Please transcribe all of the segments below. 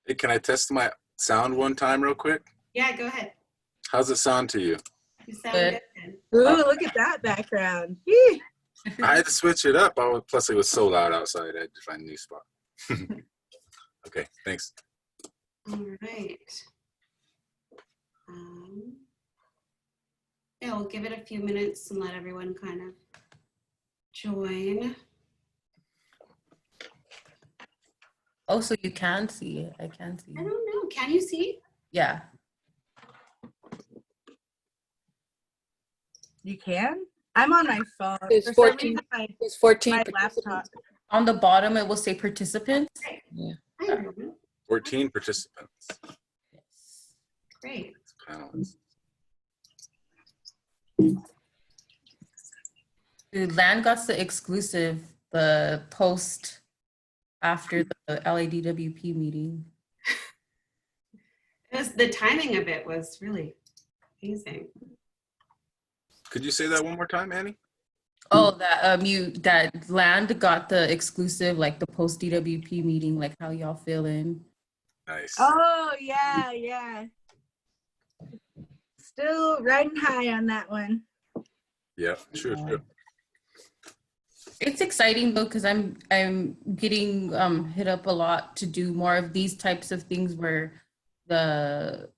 Hey, can I test my sound one time real quick? Yeah, go ahead. How's it sound to you? You sound good. Ooh, look at that background. I had to switch it up. Plus, it was so loud outside. I had to find a new spot. Okay, thanks. All right. Yeah, we'll give it a few minutes and let everyone kind of join. Oh, so you can see it. I can see it. I don't know. Can you see? Yeah. You can? I'm on my phone. There's For 14, some reason, there's 14 my participants. laptop. On the bottom, it will say participants. Yeah. I don't know. 14 participants. Great. Panelists. The land got the exclusive, the post after the LADWP meeting. The timing of it was really amazing. Could you say that one more time, Annie? Oh, that that land got the exclusive, like the post DWP meeting, like how y'all feeling? Nice. Oh, yeah, yeah. Still riding high on that one. Yeah, sure. It's exciting though, because I'm getting hit up a lot to do more of these types of things where the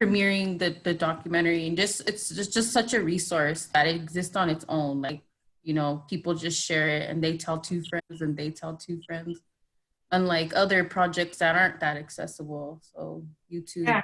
premiering the documentary, and it's just such a resource that it exists on its own. Like, you know, people just share it and they tell two friends and they tell two friends, unlike other projects that aren't that accessible. So YouTube. Yeah.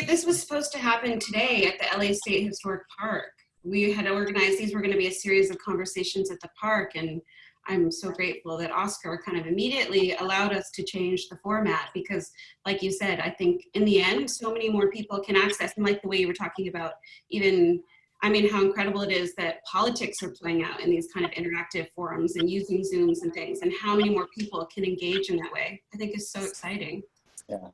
This was supposed to happen today at the LA State Historic Park. We had organized, these were going to be a series of conversations at the park, and I'm so grateful that Oscar kind of immediately allowed us to change the format, because like you said, I think in the end, so many more people can access, and like the way you were talking about even, I mean, how incredible it is that politics are playing out in these kind of interactive forums and using Zooms and things, and how many more people can engage in that way, I think is so exciting. Yeah.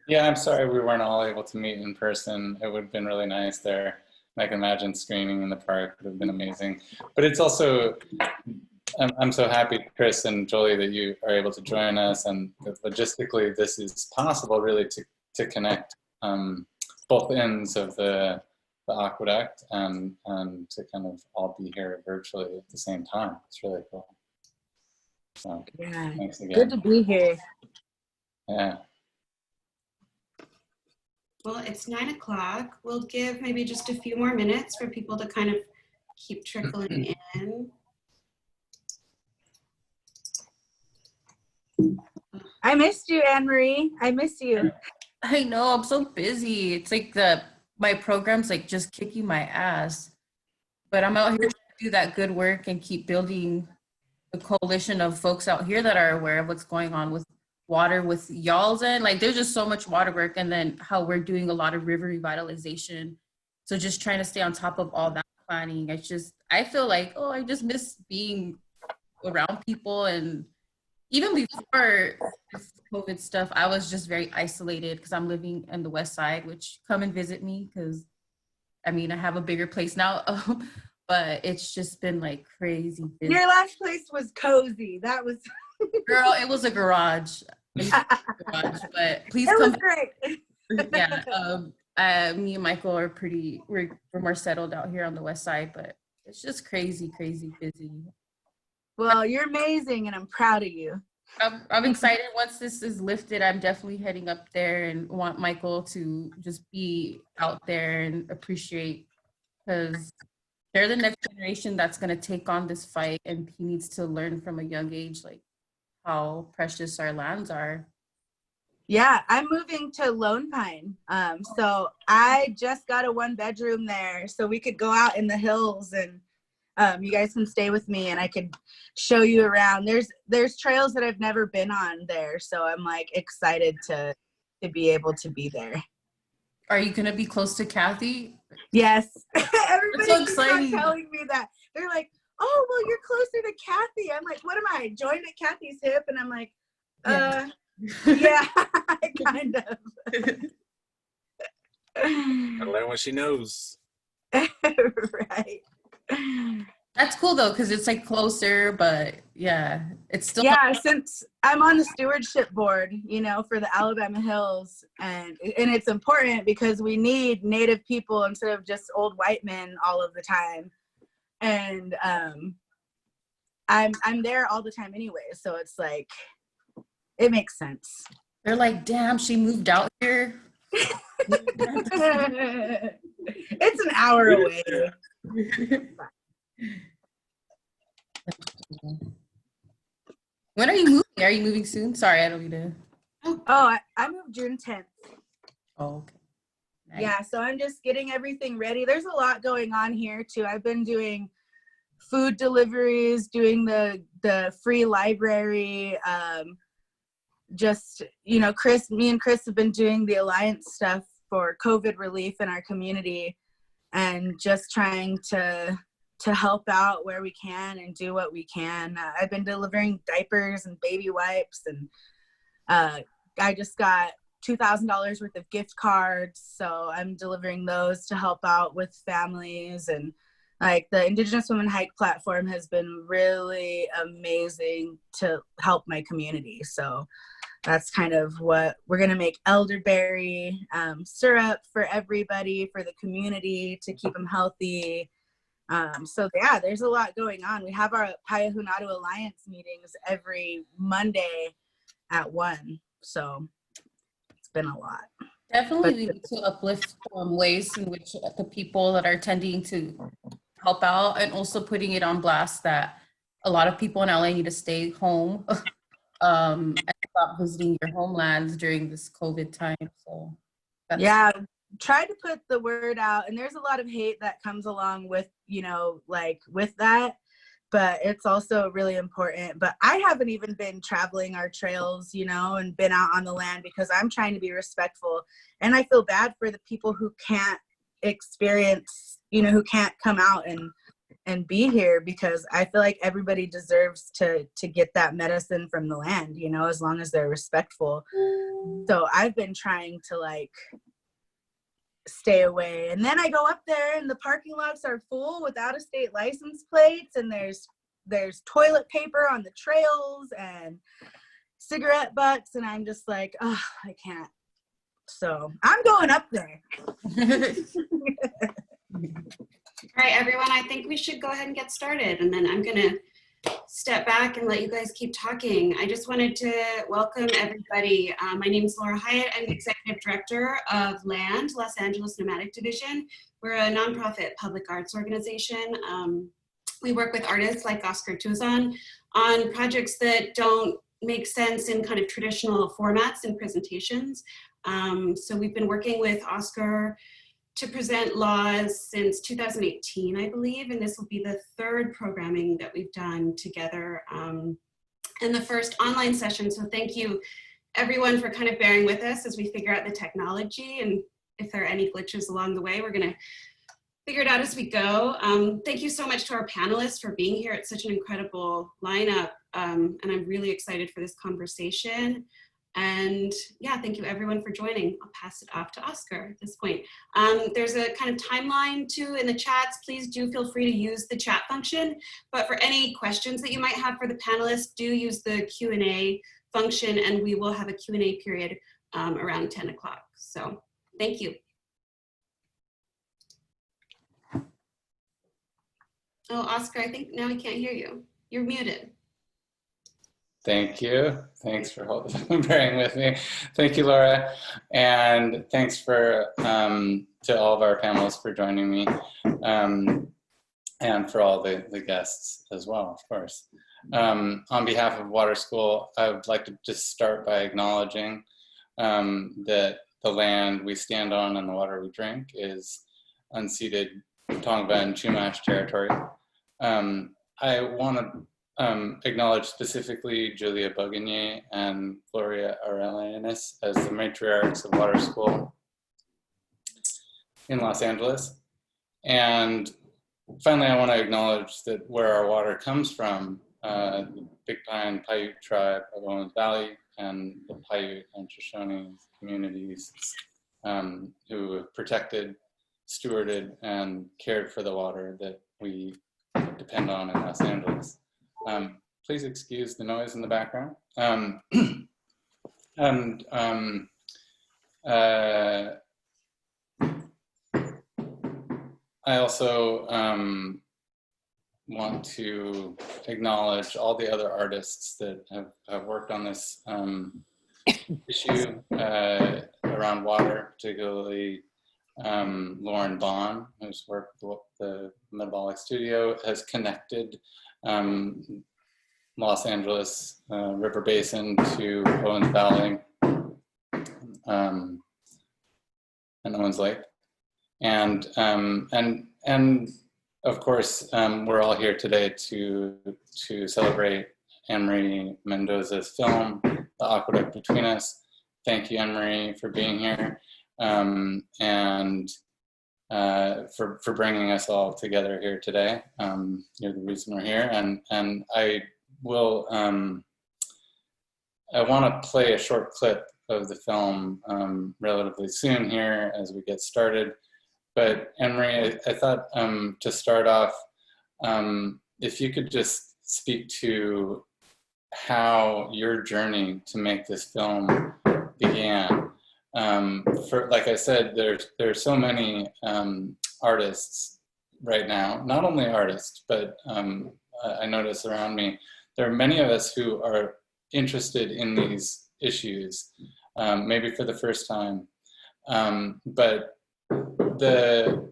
Yeah, I'm sorry we weren't all able to meet in person. It would have been really nice there. I can imagine screening in the park would have been amazing. But it's also, I'm so happy, Kris and Jolie, that you are able to join us, and that logistically this is possible really to connect both ends of the aqueduct and to kind of all be here virtually at the same time. It's really cool. So Yeah, thanks again. good to be here. Yeah. Well, it's 9 o'clock. We'll give maybe just a few more minutes for people to kind of keep trickling in. I missed you, AnMarie. I miss you. I know, I'm so busy. It's like my program's like just kicking my ass. But I'm out here to do that good work and keep building a coalition of folks out here that are aware of what's going on with water with y'all's end. Like, there's just so much water work, and then how we're doing a lot of river revitalization. So just trying to stay on top of all that planning. I feel like, oh, I just miss being around people. And even before this COVID stuff, I was just very isolated because I'm living in the West Side, which come and visit me, because I mean, I have a bigger place now, but it's just been like crazy busy. Your last place was cozy. That was Girl, it was a garage. But please it come. was great. Yeah, me and Michael are we're more settled out here on the West Side, but it's just crazy busy. Well, you're amazing, and I'm proud of you. I'm excited. Once this is lifted, I'm definitely heading up there and want Michael to just be out there and appreciate, because they're the next generation that's going to take on this fight, and he needs to learn from a young age, like, how precious our lands are. Yeah, I'm moving to Lone Pine. So I just got a 1-bedroom there, so we could go out in the hills, and you guys can stay with me and I could show you around. There's trails that I've never been on there, so I'm like excited to be able to be there. Are you going to be close to Kathy? Yes. Everybody so keeps exciting. on telling me that. They're like, oh, well, you're closer to Kathy. I'm like, what am I, joined at Kathy's hip? And I'm like, yeah, kind of. Gotta learn what she knows. Right. That's cool though, because it's like closer, but yeah, it's still Yeah, since I'm on the stewardship board, you know, for the Alabama Hills, and it's important because we need Native people instead of just old white men all of the time. And I'm there all the time anyway, so it's like it makes sense. they're like, damn, she moved out here. It's an hour away. When are you moving? Are you moving soon? Sorry, I don't need to. Oh, I moved June 10th. Oh, okay. Nice. Yeah, so I'm just getting everything ready. There's a lot going on here too. I've been doing food deliveries, doing the free library. Just, you know, me and Kris have been doing the Alliance stuff for COVID relief in our community, and just trying to help out where we can and do what we can. I've been delivering diapers and baby wipes, and I just got $2,000 worth of gift cards, so I'm delivering those to help out with families. And like the Indigenous Women Hike platform has been really amazing to help my community. So that's kind of what we're going to make elderberry syrup for everybody, for the community, to keep them healthy. So yeah, there's a lot going on. We have our Payahunadu Alliance meetings every Monday at 1. So it's been a lot. Definitely we need to uplift ways in which the people that are tending to help out, and also putting it on blast that a lot of people in LA need to stay home and stop visiting your homelands during this COVID time. So yeah, try to put the word out, and there's a lot of hate that comes along with, you know, like with that, but it's also really important. But I haven't even been traveling our trails, you know, and been out on the land because I'm trying to be respectful. And I feel bad for the people who can't experience, you know, who can't come out and be here, because I feel like everybody deserves to get that medicine from the land, you know, as long as they're respectful. So I've been trying to like stay away. And then I go up there and the parking lots are full with out-of-state license plates, and there's toilet paper on the trails and cigarette butts, and I'm just like, oh, I can't. So I'm going up there. All right, everyone, I think we should go ahead and get started, and then I'm gonna step back and let you guys keep talking. I just wanted to welcome everybody. My name is Laura Hyatt. I'm Executive Director of LAND, Los Angeles Nomadic Division. We're a nonprofit public arts organization. We work with artists like Oscar Tuazon on projects that don't make sense in kind of traditional formats and presentations. So we've been working with Oscar to present laws since 2018, I believe, and this will be the 3rd programming that we've done together, and the first online session. So thank you everyone for kind of bearing with us as we figure out the technology, and if there are any glitches along the way, we're gonna figure it out as we go. Thank you so much to our panelists for being here. It's such an incredible lineup, and I'm really excited for this conversation. And yeah, thank you everyone for joining. I'll pass it off to Oscar at this point. There's a kind of timeline too in the chats. Please do feel free to use the chat function. But for any questions that you might have for the panelists, do use the Q&A function, and we will have a Q&A period around 10 o'clock. So thank you. Oh, Oscar, I think now we can't hear you. You're muted. Thank you. Thanks for bearing with me. Thank you, Laura. And thanks for to all of our panelists for joining me, and for all the guests as well, of course. On behalf of Water School, I would like to just start by acknowledging that the land we stand on and the water we drink is unceded Tongva and Chumash territory. I want to acknowledge specifically Julia Bogonier and Gloria Aurelianis as the matriarchs of Water School in Los Angeles. And finally, I want to acknowledge that where our water comes from, the Big Pine Paiute tribe of Owens Valley and the Paiute and Shoshone communities who have protected, stewarded, and cared for the water that we depend on in Los Angeles. Please excuse the noise in the background. I also want to acknowledge all the other artists that have worked on this issue around water, particularly Lauren Bond, who's worked with the Metabolic Studio, has connected Los Angeles River Basin to Owens Valley and Owens Lake. And of course, we're all here today to celebrate AnMarie Mendoza's film, The Aqueduct Between Us. Thank you, AnMarie, for being here and for bringing us all together here today. You're the reason we're here, and I will. I want to play a short clip of the film relatively soon here as we get started. But AnMarie, I thought to start off, if you could just speak to how your journey to make this film began. Like I said, there's so many artists right now, not only artists, but I notice around me, there are many of us who are interested in these issues, maybe for the first time, but the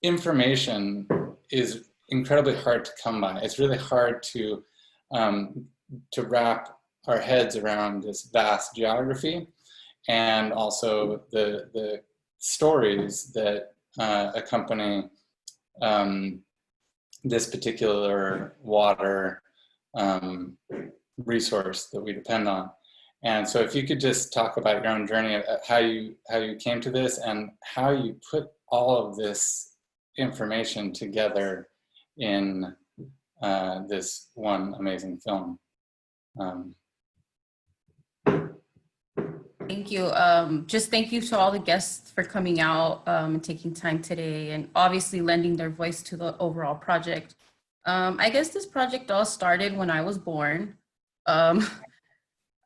information is incredibly hard to come by. It's really hard to wrap our heads around this vast geography, and also the stories that accompany this particular water resource that we depend on. And so if you could just talk about your own journey, how you came to this and how you put all of this information together in this one amazing film. Thank you. Just thank you to all the guests for coming out and taking time today, and obviously lending their voice to the overall project. I guess this project all started when I was born. I'm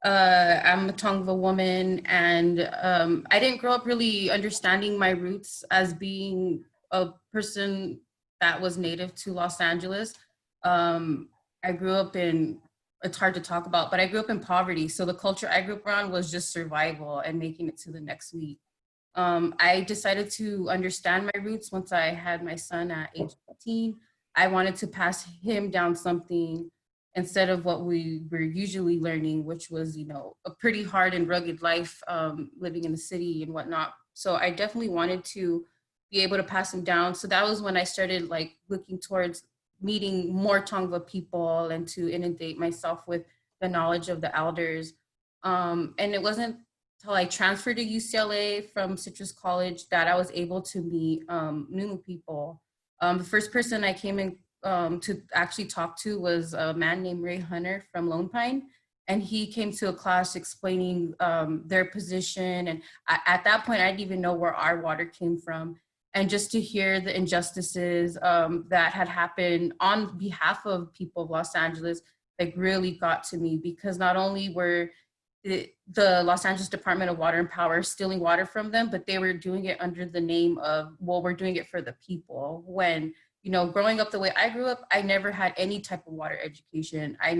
a Tongva woman, and I didn't grow up really understanding my roots as being a person that was native to Los Angeles. I grew up in, it's hard to talk about, but I grew up in poverty. So the culture I grew up around was just survival and making it to the next week. I decided to understand my roots once I had my son at age 15. I wanted to pass him down something instead of what we were usually learning, which was, you know, a pretty hard and rugged life, living in the city and whatnot. So I definitely wanted to be able to pass him down. So that was when I started like looking towards meeting more Tongva people and to inundate myself with the knowledge of the elders. And it wasn't until I transferred to UCLA from Citrus College that I was able to meet Nunu people. The first person I came in to actually talk to was a man named Ray Hunter from Lone Pine. And he came to a class explaining their position. And at that point, I didn't even know where our water came from. And just to hear the injustices that had happened on behalf of people of Los Angeles, like really got to me, because not only were the Los Angeles Department of Water and Power stealing water from them, but they were doing it under the name of, well, we're doing it for the people. When, you know, growing up the way I grew up, I never had any type of water education. I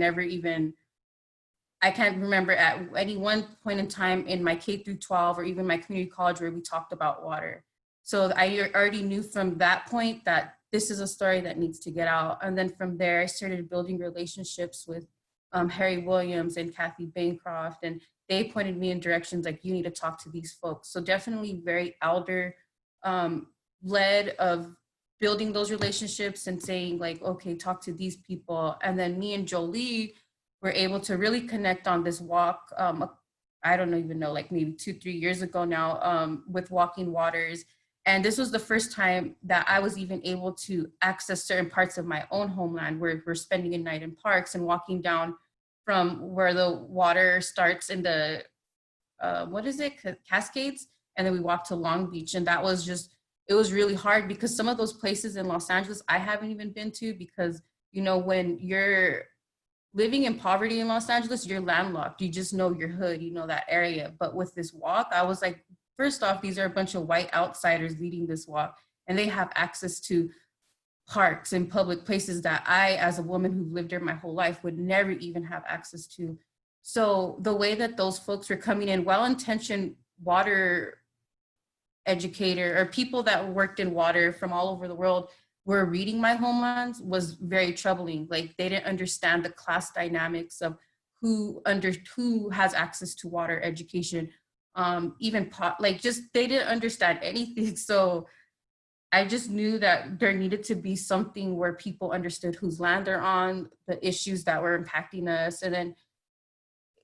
can't remember at any one point in time in my K through 12 or even my community college where we talked about water. So I already knew from that point that this is a story that needs to get out. And then from there, I started building relationships with Harry Williams and Kathy Bancroft, and they pointed me in directions like, you need to talk to these folks. So definitely very elder led of building those relationships and saying like, okay, talk to these people. And then me and Jolie were able to really connect on this walk. I don't even know, like maybe 2-3 years ago now, with Walking Waters. And this was the first time that I was even able to access certain parts of my own homeland, where we're spending a night in parks and walking down from where the water starts in the, Cascades. And then we walked to Long Beach. And that was just, it was really hard because some of those places in Los Angeles I haven't even been to, because, you know, when you're living in poverty in Los Angeles, you're landlocked. You just know your hood, you know that area. But with this walk, I was like, first off, these are a bunch of white outsiders leading this walk, and they have access to parks and public places that I, as a woman who lived there my whole life, would never even have access to. So the way that those folks were coming in, well-intentioned water educator or people that worked in water from all over the world were reading my homelands, was very troubling. Like, they didn't understand the class dynamics of who has access to water education, they didn't understand anything. So I just knew that there needed to be something where people understood whose land they're on, the issues that were impacting us. And then,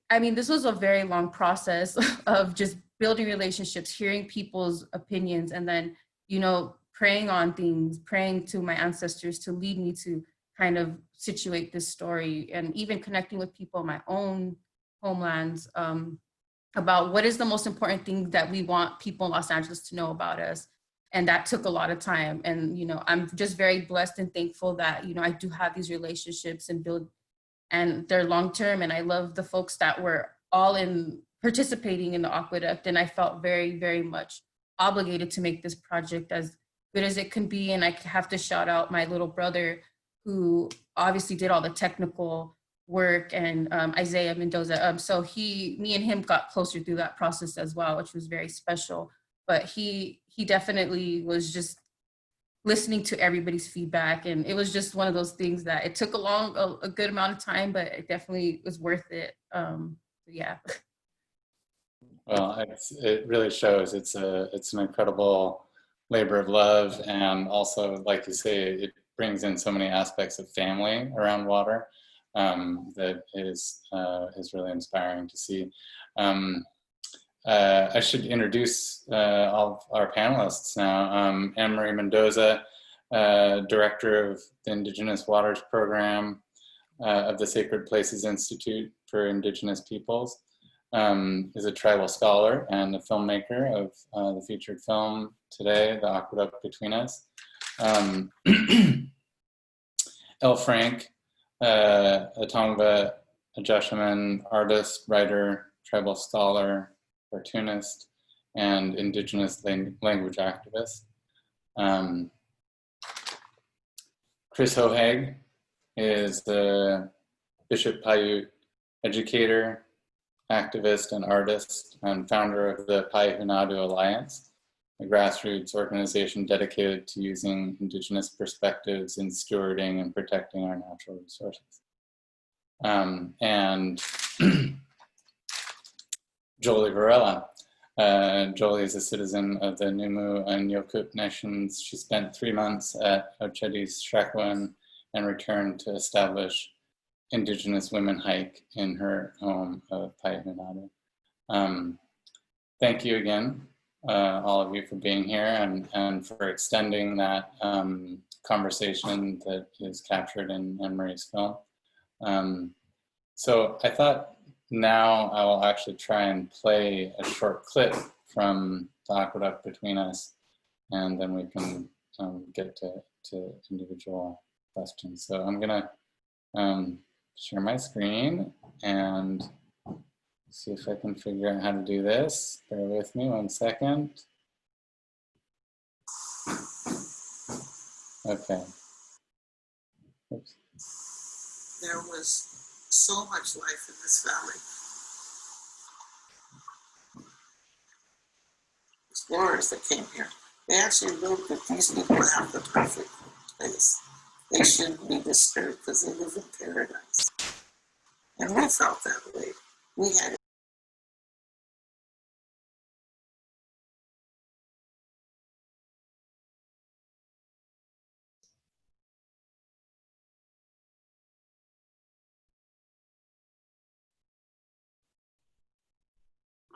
I mean, this was a very long process of just building relationships, hearing people's opinions, and then, you know, praying on things, praying to my ancestors to lead me to kind of situate this story, and even connecting with people in my own homelands about what is the most important thing that we want people in Los Angeles to know about us. And that took a lot of time. And, you know, I'm just very blessed and thankful that, you know, I do have these relationships and they're long-term. And I love the folks that were all participating in the Aqueduct. And I felt very, very much obligated to make this project as good as it can be. And I have to shout out my little brother, who obviously did all the technical work, and Isaiah Mendoza. So me and him got closer through that process as well, which was very special. But he definitely was just listening to everybody's feedback. And it was just one of those things that it took a good amount of time, but it definitely was worth it. Yeah. Well, it really shows. It's an incredible labor of love, and also, like you say, it brings in so many aspects of family around water that is really inspiring to see. I should introduce all of our panelists now. AnMarie Mendoza, Director of the Indigenous Waters Program of the Sacred Places Institute for Indigenous Peoples, is a tribal scholar and a filmmaker of the featured film today, The Aqueduct Between Us. Elle Frank, a Tongva Adjushaman, artist, writer, tribal scholar, cartoonist, and Indigenous language activist. Kris Hohag is the Bishop Paiute educator, activist, and artist, and founder of the Pai'hunadu Alliance, a grassroots organization dedicated to using Indigenous perspectives in stewarding and protecting our natural resources. And Jolie Varela. Jolie is a citizen of the Numu and Yokut nations. She spent 3 months at Ochedi's Shakwan and returned to establish Indigenous women hike in her home of Pai'hunadu. Thank you again, all of you, for being here and for extending that conversation that is captured in AnMarie's film. So I thought now I will actually try and play a short clip from The Aqueduct Between Us, and then we can get to individual questions. So I'm gonna share my screen and see if I can figure out how to do this. Bear with me 1 second. Okay. Oops. There was so much life in this valley. Explorers that came here, they actually wrote that these people have the perfect place. They shouldn't be disturbed because they live in paradise. And we felt that way. We had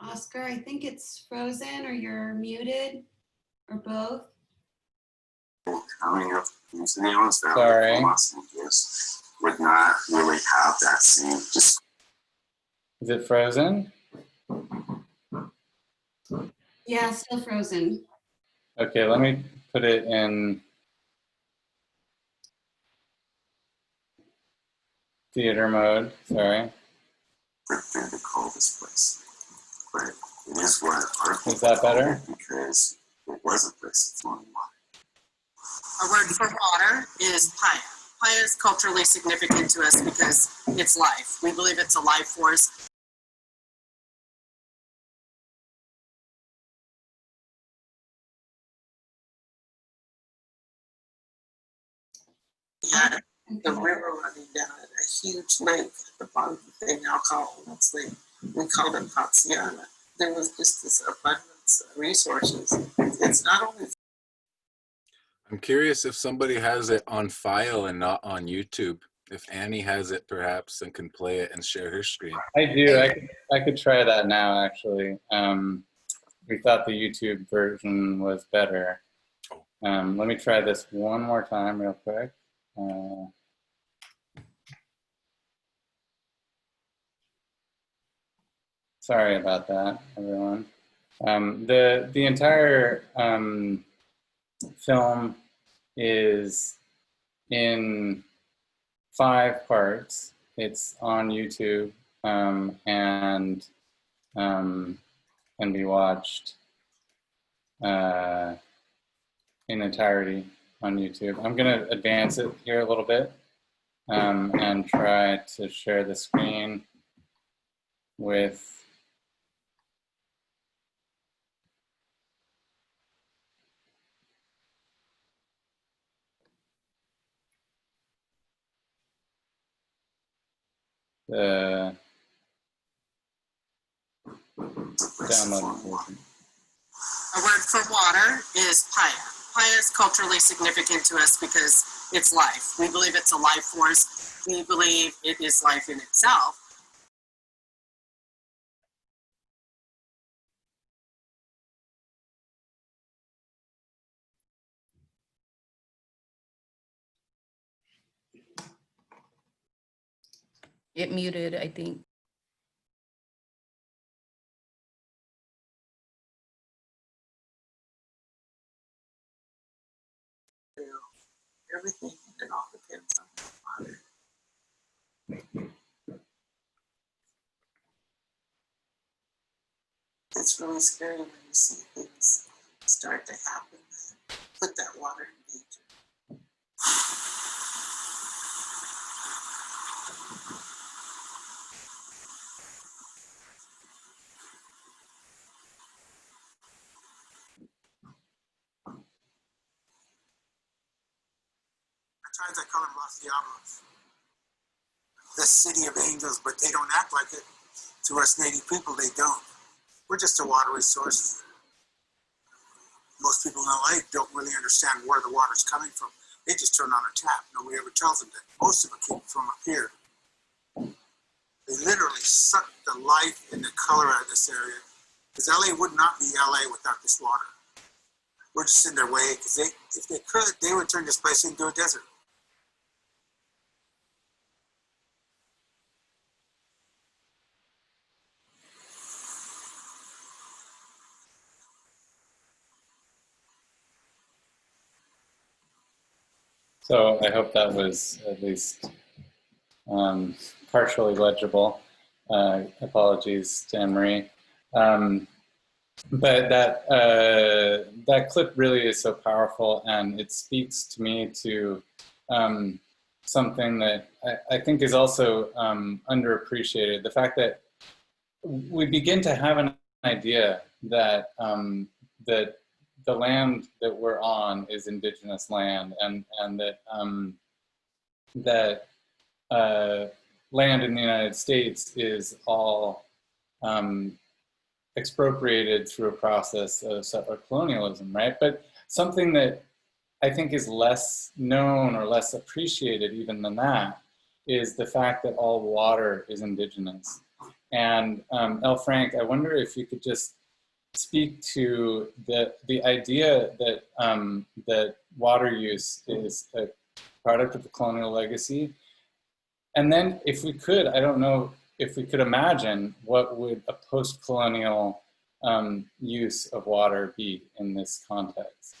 Oscar, I think it's frozen, or you're muted, or both. Coming up museums that Sorry. in Los Angeles would not really have that same just. Is it frozen? Yeah, still frozen. Okay, let me put it in theater mode, sorry. Prefer to call this place, but it is what our Is that better? because it was a place of flowing water. A word for water is paya. Paya is culturally significant to us because it's life. We believe it's a life force. Yeah, the river running down at a huge lake at the bottom of the thing now called, we called it Patsiana. There was just this abundance of resources. It's not only I'm curious if somebody has it on file and not on YouTube. If Annie has it perhaps and can play it and share her screen. I do. I could try that now, actually. We thought the YouTube version was better. Let me try this one more time real quick. Sorry about that, everyone. The entire film is in 5 parts. It's on YouTube and can be watched in entirety on YouTube. I'm going to advance it here a little bit and try to share the screen with the download version. a word for water is paya. Paya is culturally significant to us because it's life. We believe it's a life force. We believe it is life in itself. It muted, I think. Everything, it all depends on the water. It's really scary when you see things start to happen. Put that water in danger. Sometimes I call them Los Diablos, the city of angels, but they don't act like it. To us native people, they don't. We're just a water resource. Most people in LA don't really understand where the water's coming from. They just turn on a tap. Nobody ever tells them that most of it came from up here. They literally suck the life and the color out of this area. Because LA would not be LA without this water. We're just in their way, because if they could, they would turn this place into a desert. So I hope that was at least partially legible. Apologies to AnMarie. But that clip really is so powerful, and it speaks to me to something that I think is also underappreciated. The fact that we begin to have an idea that that the land that we're on is indigenous land, and that that land in the United States is all expropriated through a process of settler colonialism, right? But something that I think is less known or less appreciated even than that is the fact that all water is indigenous. And El Frank, I wonder if you could just speak to the idea that that water use is a product of the colonial legacy. And then if we could, I don't know if we could imagine what would a post-colonial use of water be in this context.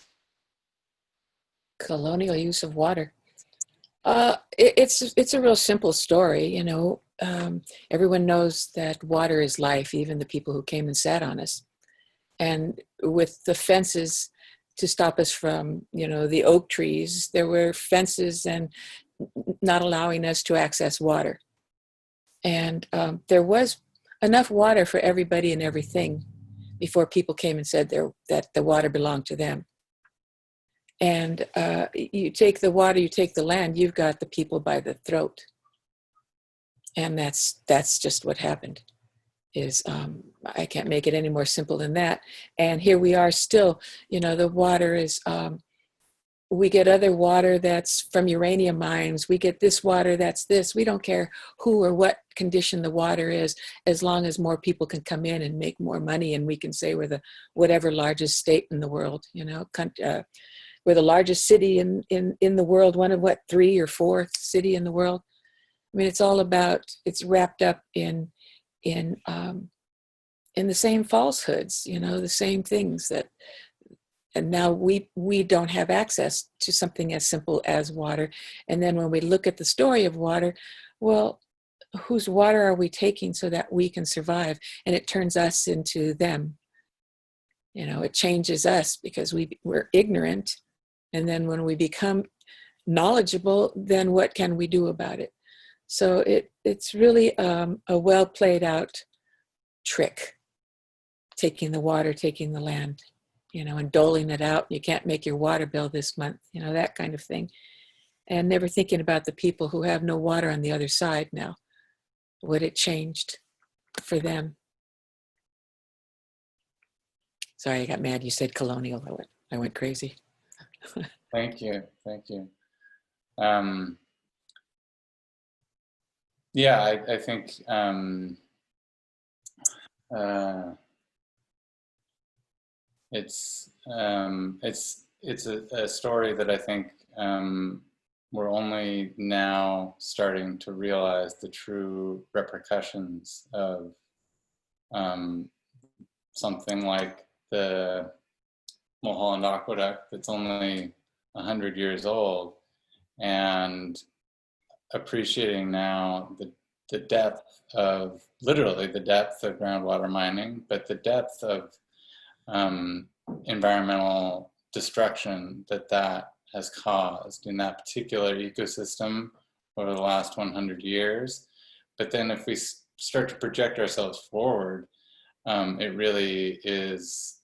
Colonial use of water. It's a real simple story, you know. Everyone knows that water is life, even the people who came and sat on us. And with the fences to stop us from, you know, the oak trees, there were fences and not allowing us to access water. And there was enough water for everybody and everything before people came and said that the water belonged to them. And you take the water, you take the land, you've got the people by the throat. And that's just what happened. Is I can't make it any more simple than that. And here we are still, you know, the water is, we get other water that's from uranium mines. We get this water that's this. We don't care who or what condition the water is, as long as more people can come in and make more money, and we can say we're the whatever largest state in the world, you know, we're the largest city in the world, one of what, 3 or 4th city in the world. I mean, it's all about, it's wrapped up in the same falsehoods, you know, the same things that, and now we don't have access to something as simple as water. And then when we look at the story of water, well, whose water are we taking so that we can survive? And it turns us into them. You know, it changes us because we're ignorant. And then when we become knowledgeable, then what can we do about it? So it's really a well played out trick, taking the water, taking the land, you know, and doling it out. You can't make your water bill this month, you know, that kind of thing. And never thinking about the people who have no water on the other side now, what it changed for them. Sorry, I got mad. You said colonial. I went crazy. Thank you. Yeah, I think it's a story that I think we're only now starting to realize the true repercussions of something like the Mulholland Aqueduct that's only 100 years old, and appreciating now the depth of, literally the depth of groundwater mining, but the depth of environmental destruction that has caused in that particular ecosystem over the last 100 years. But then if we start to project ourselves forward, it really is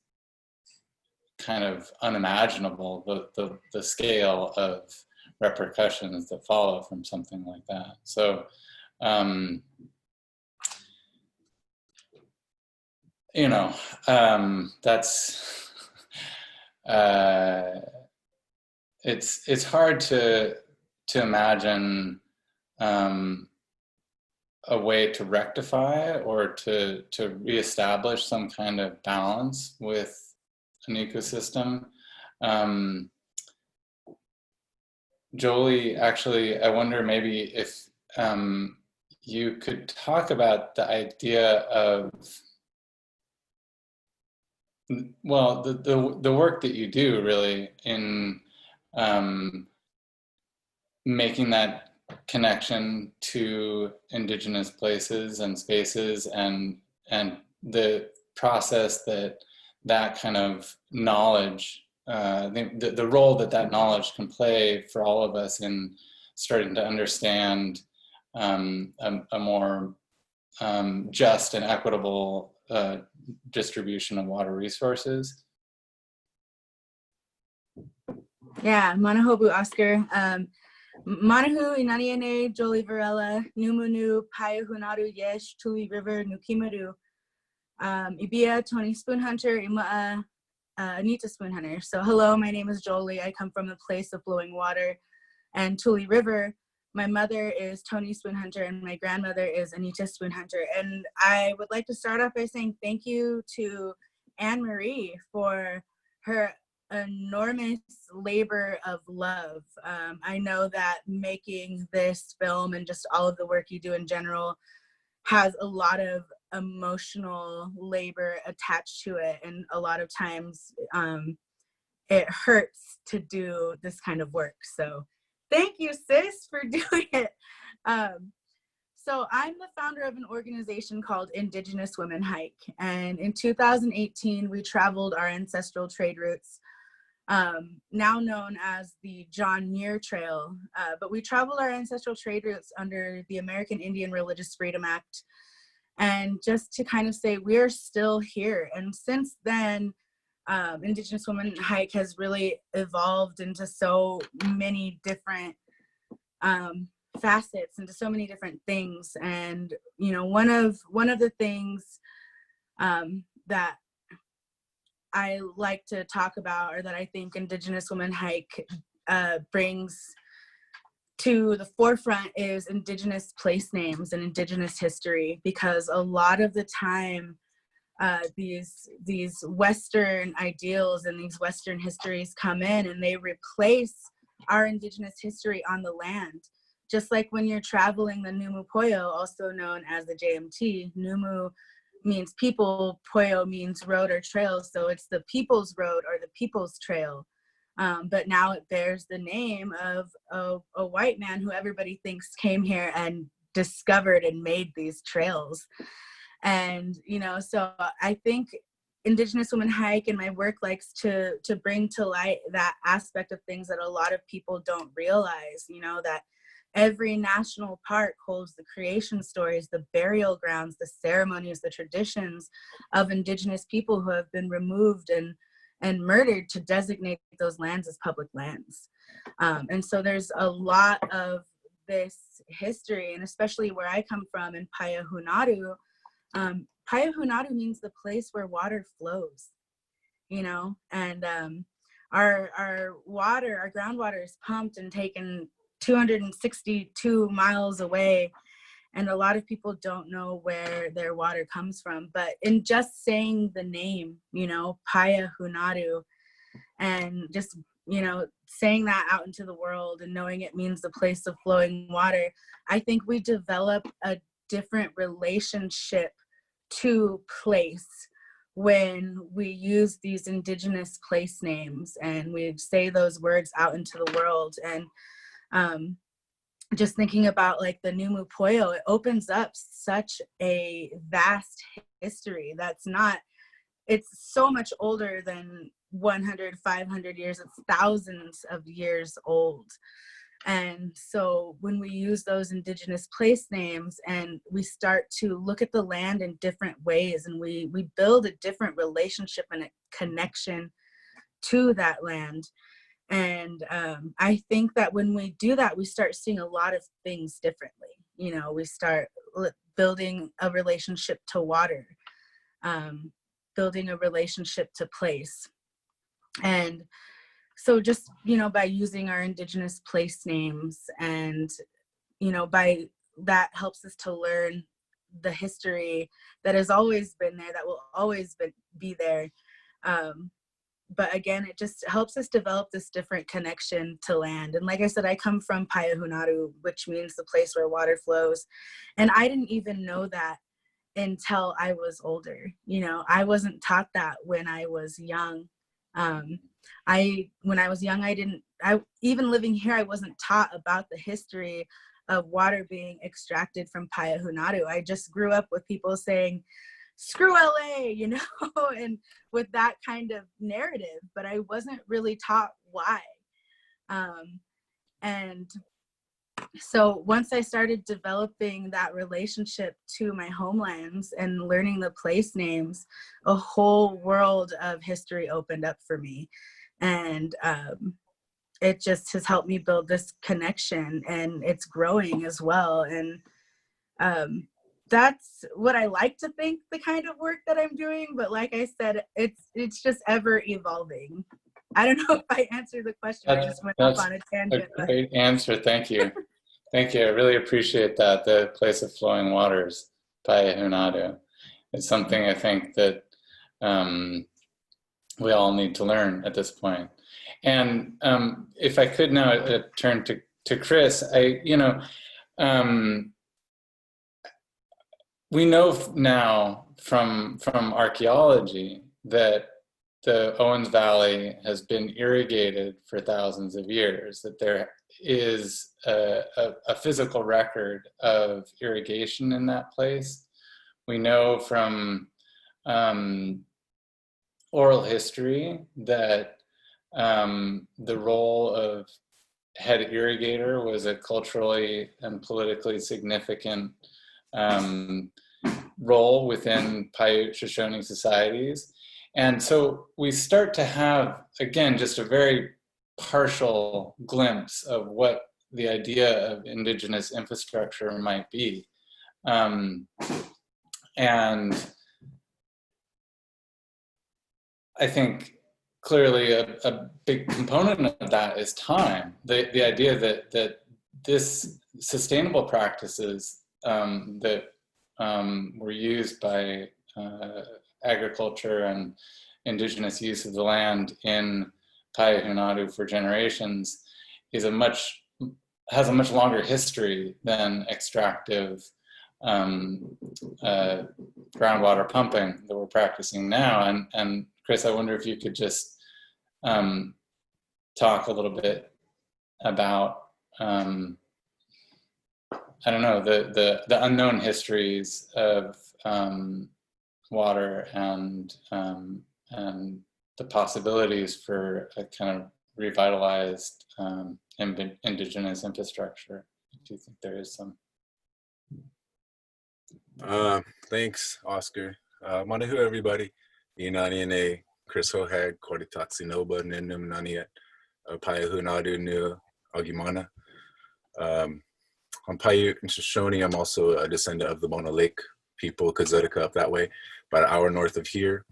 kind of unimaginable, the scale of repercussions that follow from something like that. So, you know, that's, it's hard to imagine a way to rectify or to reestablish some kind of balance with an ecosystem. Jolie, actually, I wonder maybe if you could talk about the idea of, well, the work that you do really in making that connection to Indigenous places and spaces, and the process that kind of knowledge, the role that knowledge can play for all of us in starting to understand a more just and equitable distribution of water resources. Yeah, Manahobu, Oscar. Manahu, Inaniene, Jolie Varela, Numunu, Paiahunaru, Yesh, Tuli River, Nukimaru, Ibia, Tony Spoonhunter, Imaa, Anita Spoonhunter. So hello, my name is Jolie. I come from the place of flowing water and Tuli River. My mother is Tony Spoonhunter and my grandmother is Anita Spoonhunter. And I would like to start off by saying thank you to AnMarie for her enormous labor of love. I know that making this film and just all of the work you do in general has a lot of emotional labor attached to it, and a lot of times it hurts to do this kind of work. So thank you, sis, for doing it. So I'm the founder of an organization called Indigenous Women Hike. And in 2018, we traveled our ancestral trade routes, now known as the John Muir Trail. But we traveled our ancestral trade routes under the American Indian Religious Freedom Act. And just to kind of say, we're still here. And since then, Indigenous Women Hike has really evolved into so many different facets, into so many different things. And you know, one of the things that I like to talk about, or that I think Indigenous Women Hike brings to the forefront, is Indigenous place names and Indigenous history, because a lot of the time these Western ideals and these Western histories come in and they replace our Indigenous history on the land. Just like when you're traveling the Numu Poyo, also known as the JMT, Numu means people, Poyo means road or trail, so it's the people's road or the people's trail. But now it bears the name of a white man who everybody thinks came here and discovered and made these trails. And, you know, so I think Indigenous Women Hike and my work likes to bring to light that aspect of things that a lot of people don't realize, you know, that every national park holds the creation stories, the burial grounds, the ceremonies, the traditions of Indigenous people who have been removed and murdered to designate those lands as public lands. And so there's a lot of this history, and especially where I come from in Payahunadu, Payahunadu means the place where water flows, you know, and our water, our groundwater is pumped and taken 262 miles away, and a lot of people don't know where their water comes from. But in just saying the name, you know, Payahunadu, and just, you know, saying that out into the world and knowing it means the place of flowing water, I think we develop a different relationship to place when we use these Indigenous place names and we say those words out into the world. And just thinking about like the Numu Poyo, it opens up such a vast history that's not, it's so much older than 100, 500 years, it's thousands of years old. And so when we use those Indigenous place names and we start to look at the land in different ways, and we build a different relationship and a connection to that land. And I think that when we do that, we start seeing a lot of things differently. You know, we start building a relationship to water, building a relationship to place. And so just, you know, by using our Indigenous place names, and, you know, by that helps us to learn the history that has always been there, that will always be there. But again, it just helps us develop this different connection to land. And like I said, I come from Payahunadu, which means the place where water flows. And I didn't even know that until I was older. You know, I wasn't taught that when I was young. When I was young, even living here, I wasn't taught about the history of water being extracted from Payahunadu. I just grew up with people saying, screw LA, you know, and with that kind of narrative, but I wasn't really taught why. And so once I started developing that relationship to my homelands and learning the place names, a whole world of history opened up for me. And it just has helped me build this connection, and it's growing as well. And that's what I like to think, the kind of work that I'm doing. But like I said, it's just ever evolving. I don't know if I answered the question. I just went off on a tangent. A great answer. Thank you. Thank you. I really appreciate that. The place of flowing waters, Payahunadu. It's something I think that we all need to learn at this point. And if I could now turn to Kris, we know now from archaeology that the Owens Valley has been irrigated for thousands of years, that there is a physical record of irrigation in that place. We know from oral history that the role of head irrigator was a culturally and politically significant role within Paiute Shoshone societies. And so we start to have, again, just a very partial glimpse of what the idea of Indigenous infrastructure might be. And I think clearly a big component of that is time. The idea that this sustainable practices that were used by agriculture and Indigenous use of the land in Paiahunadu for generations has a much longer history than extractive groundwater pumping that we're practicing now. And Kris, I wonder if you could just talk a little bit about I don't know, the unknown histories of water and the possibilities for a kind of revitalized Indigenous infrastructure. Do you think there is some? Thanks, Oscar. Manahu, everybody. Inani Kris Hohag, Koritatsi Noba, Ninum Nani at Paiahunadu Nu Agimana. I'm Paiute and Shoshone. I'm also a descendant of the Mona Lake people, Kazetica up that way, about an hour north of here.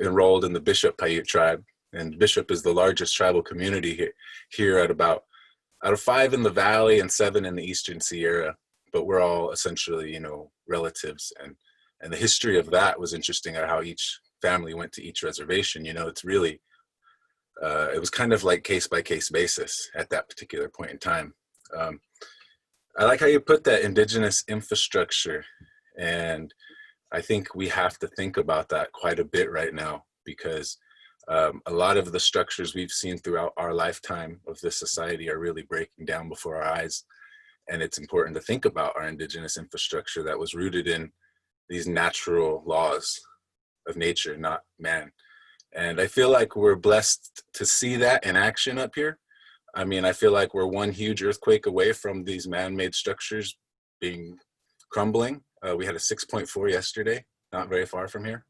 Enrolled in the Bishop Paiute tribe, and Bishop is the largest tribal community here at about out of 5 in the valley and 7 in the Eastern Sierra. But we're all essentially, you know, relatives, and the history of that was interesting. How each family went to each reservation. You know, it's really it was kind of like case by case basis at that particular point in time. I like how you put that Indigenous infrastructure, and I think we have to think about that quite a bit right now, because a lot of the structures we've seen throughout our lifetime of this society are really breaking down before our eyes. And it's important to think about our Indigenous infrastructure that was rooted in these natural laws of nature, not man. And I feel like we're blessed to see that in action up here. I mean, I feel like we're one huge earthquake away from these man-made structures being crumbling. We had a 6.4 yesterday, not very far from here.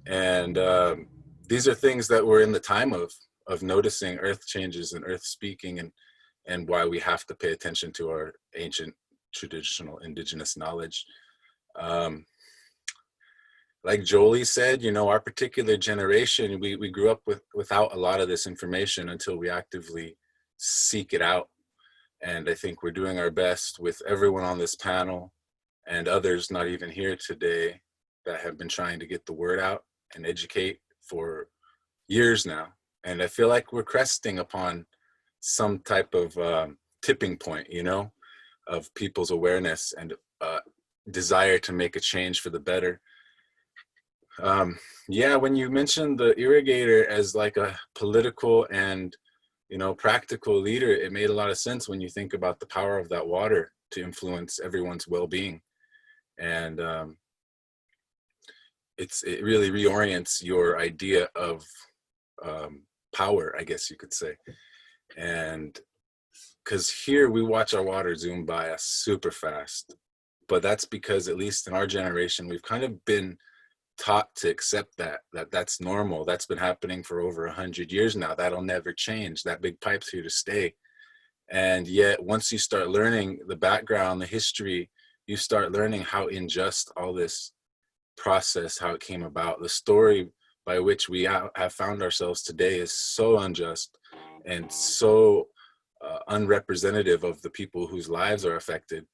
And these are things that we're in the time of noticing earth changes and earth speaking, and why we have to pay attention to our ancient traditional Indigenous knowledge. Like Jolie said, you know, our particular generation, we grew up without a lot of this information until we actively seek it out. And I think we're doing our best with everyone on this panel and others not even here today that have been trying to get the word out and educate for years now. And I feel like we're cresting upon some type of tipping point, you know, of people's awareness and desire to make a change for the better. Yeah, when you mentioned the irrigator as like a political and, you know, practical leader, it made a lot of sense when you think about the power of that water to influence everyone's well-being. And it really reorients your idea of power, I guess you could say. And because here we watch our water zoom by us super fast, but that's because, at least in our generation, we've kind of been taught to accept that's normal. That's been happening for over 100 years now. That'll never change. That big pipe's here to stay. And yet, once you start learning the background, the history, you start learning how unjust all this process, how it came about. The story by which we have found ourselves today is so unjust and so unrepresentative of the people whose lives are affected,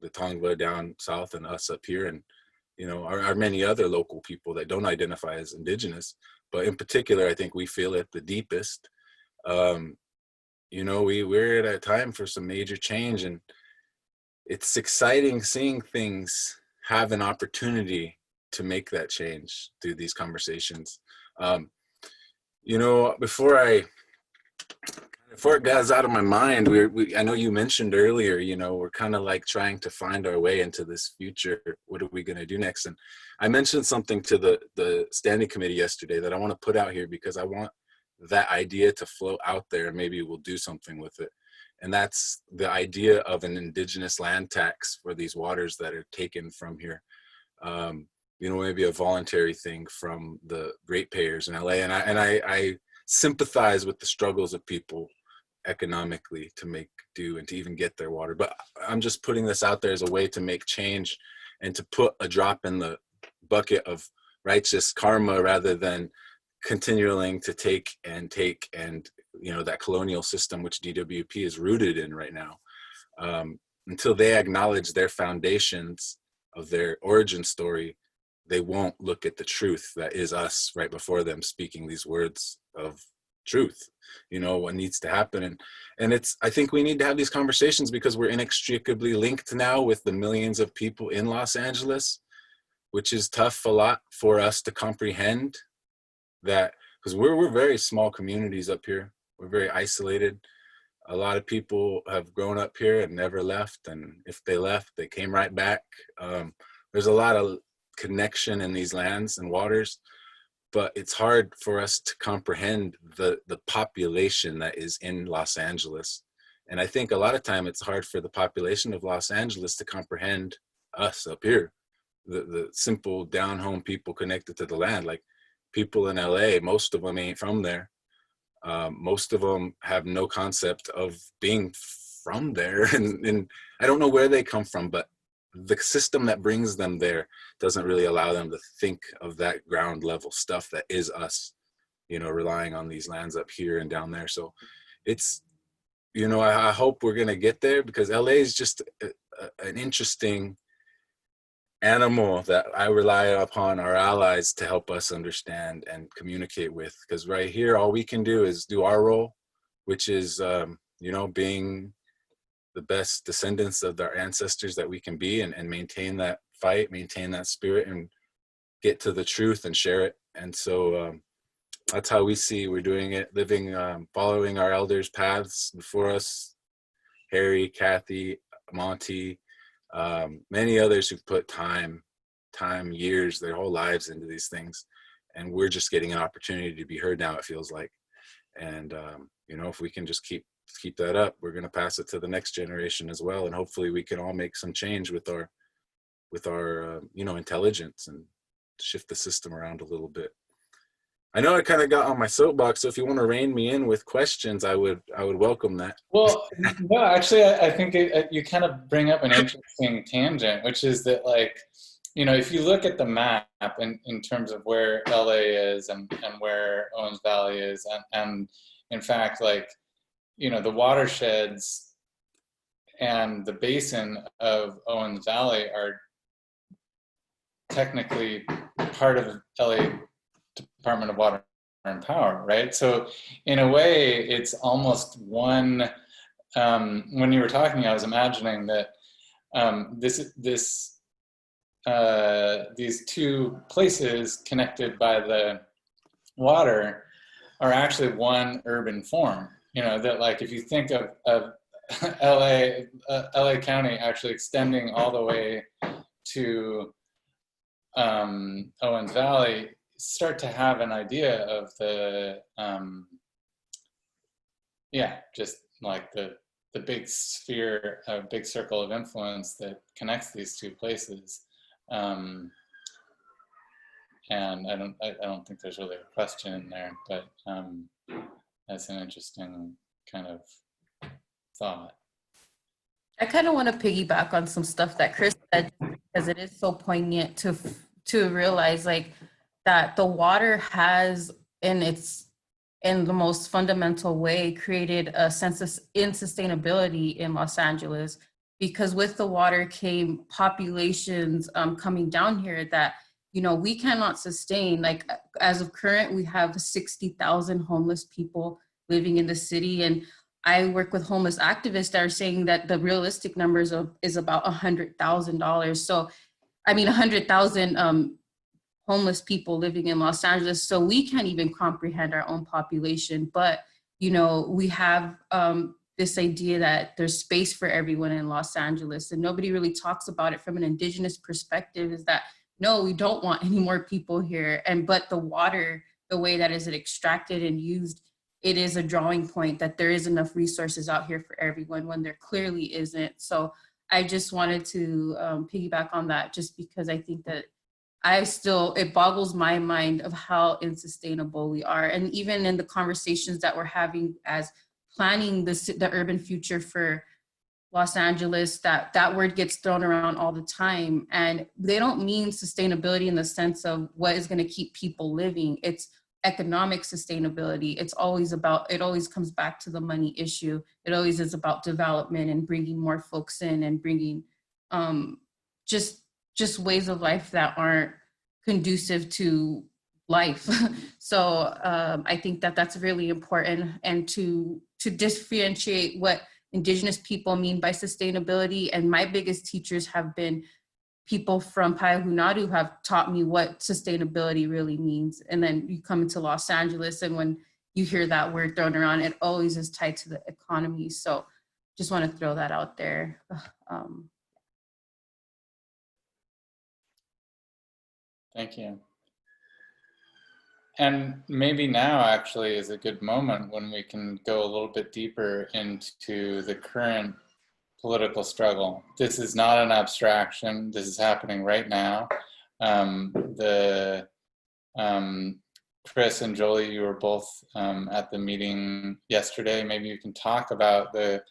the Tongva down south and us up here, and you know, our many other local people that don't identify as Indigenous. But in particular, I think we feel it the deepest. You know, we're at a time for some major change, and it's exciting seeing things have an opportunity to make that change through these conversations. You know, before it goes out of my mind, I know you mentioned earlier, you know, we're kind of like trying to find our way into this future. What are we going to do next? And I mentioned something to the standing committee yesterday that I want to put out here because I want that idea to float out there, and maybe we'll do something with it. And that's the idea of an indigenous land tax for these waters that are taken from here. You know, maybe a voluntary thing from the ratepayers in LA. And I sympathize with the struggles of people economically to make do and to even get their water. But I'm just putting this out there as a way to make change and to put a drop in the bucket of righteous karma rather than continuing to take and, you know, that colonial system which DWP is rooted in right now. Until they acknowledge their foundations of their origin story, they won't look at the truth that is us right before them speaking these words of truth. You know, what needs to happen. And I think we need to have these conversations because we're inextricably linked now with the millions of people in Los Angeles, which is tough a lot for us to comprehend that, because we're very small communities up here. We're very isolated. A lot of people have grown up here and never left. And if they left, they came right back. There's a lot of connection in these lands and waters, but it's hard for us to comprehend the population that is in Los Angeles. And I think a lot of time it's hard for the population of Los Angeles to comprehend us up here, the simple down home people connected to the land. Like people in LA, most of them ain't from there. Most of them have no concept of being from there. And I don't know where they come from, but the system that brings them there doesn't really allow them to think of that ground level stuff that is us, you know, relying on these lands up here and down there. So it's, you know, I hope we're going to get there because LA is just an interesting animal that I rely upon our allies to help us understand and communicate with. Because right here, all we can do is do our role, which is, you know, being the best descendants of our ancestors that we can be and maintain that fight, maintain that spirit and get to the truth and share it. And so that's how we see we're doing it, living, following our elders' paths before us, Harry, Kathy, Monty, many others who've put time, years, their whole lives into these things. And we're just getting an opportunity to be heard now, it feels like. And, you know, if we can just keep that up, we're going to pass it to the next generation as well. And hopefully we can all make some change with our you know, intelligence and shift the system around a little bit. I know I kind of got on my soapbox, so if you want to rein me in with questions, I would welcome that. Well, no, actually, I think you kind of bring up an interesting tangent, which is that, like, you know, if you look at the map in terms of where LA is and where Owens Valley is, and in fact, like, you know, the watersheds and the basin of Owens Valley are technically part of LA Department of Water and Power, right? So in a way, it's almost one, when you were talking, I was imagining that these two places connected by the water are actually one urban form. You know, that, like, if you think of LA County actually extending all the way to Owens Valley, start to have an idea of the just like the big sphere, a big circle of influence that connects these two places. And I don't think there's really a question in there, but that's an interesting kind of thought. I kind of want to piggyback on some stuff that Kris said because it is so poignant to realize, like, that the water has in the most fundamental way created a sense of insustainability in Los Angeles, because with the water came populations coming down here that, you know, we cannot sustain. Like, as of current, we have 60,000 homeless people living in the city. And I work with homeless activists that are saying that the realistic numbers is about $100,000. So, I mean, 100,000 homeless people living in Los Angeles. So we can't even comprehend our own population. But, you know, we have this idea that there's space for everyone in Los Angeles, and nobody really talks about it from an Indigenous perspective, is that, no, we don't want any more people here. But the water, the way that is extracted and used, it is a drawing point that there is enough resources out here for everyone when there clearly isn't. So I just wanted to piggyback on that, just because I think that it boggles my mind of how unsustainable we are. And even in the conversations that we're having as planning the urban future for Los Angeles, that word gets thrown around all the time. And they don't mean sustainability in the sense of what is going to keep people living. It's economic sustainability. It always comes back to the money issue. It always is about development and bringing more folks in and bringing just ways of life that aren't conducive to life. So I think that that's really important, and to differentiate what Indigenous people mean by sustainability. And my biggest teachers have been people from Payahunadu who have taught me what sustainability really means. And then you come into Los Angeles, and when you hear that word thrown around, it always is tied to the economy. So just want to throw that out there. Thank you. And maybe now actually is a good moment when we can go a little bit deeper into the current political struggle. This is not an abstraction. This is happening right now. Kris and Jolie, you were both at the meeting yesterday. Maybe you can talk about the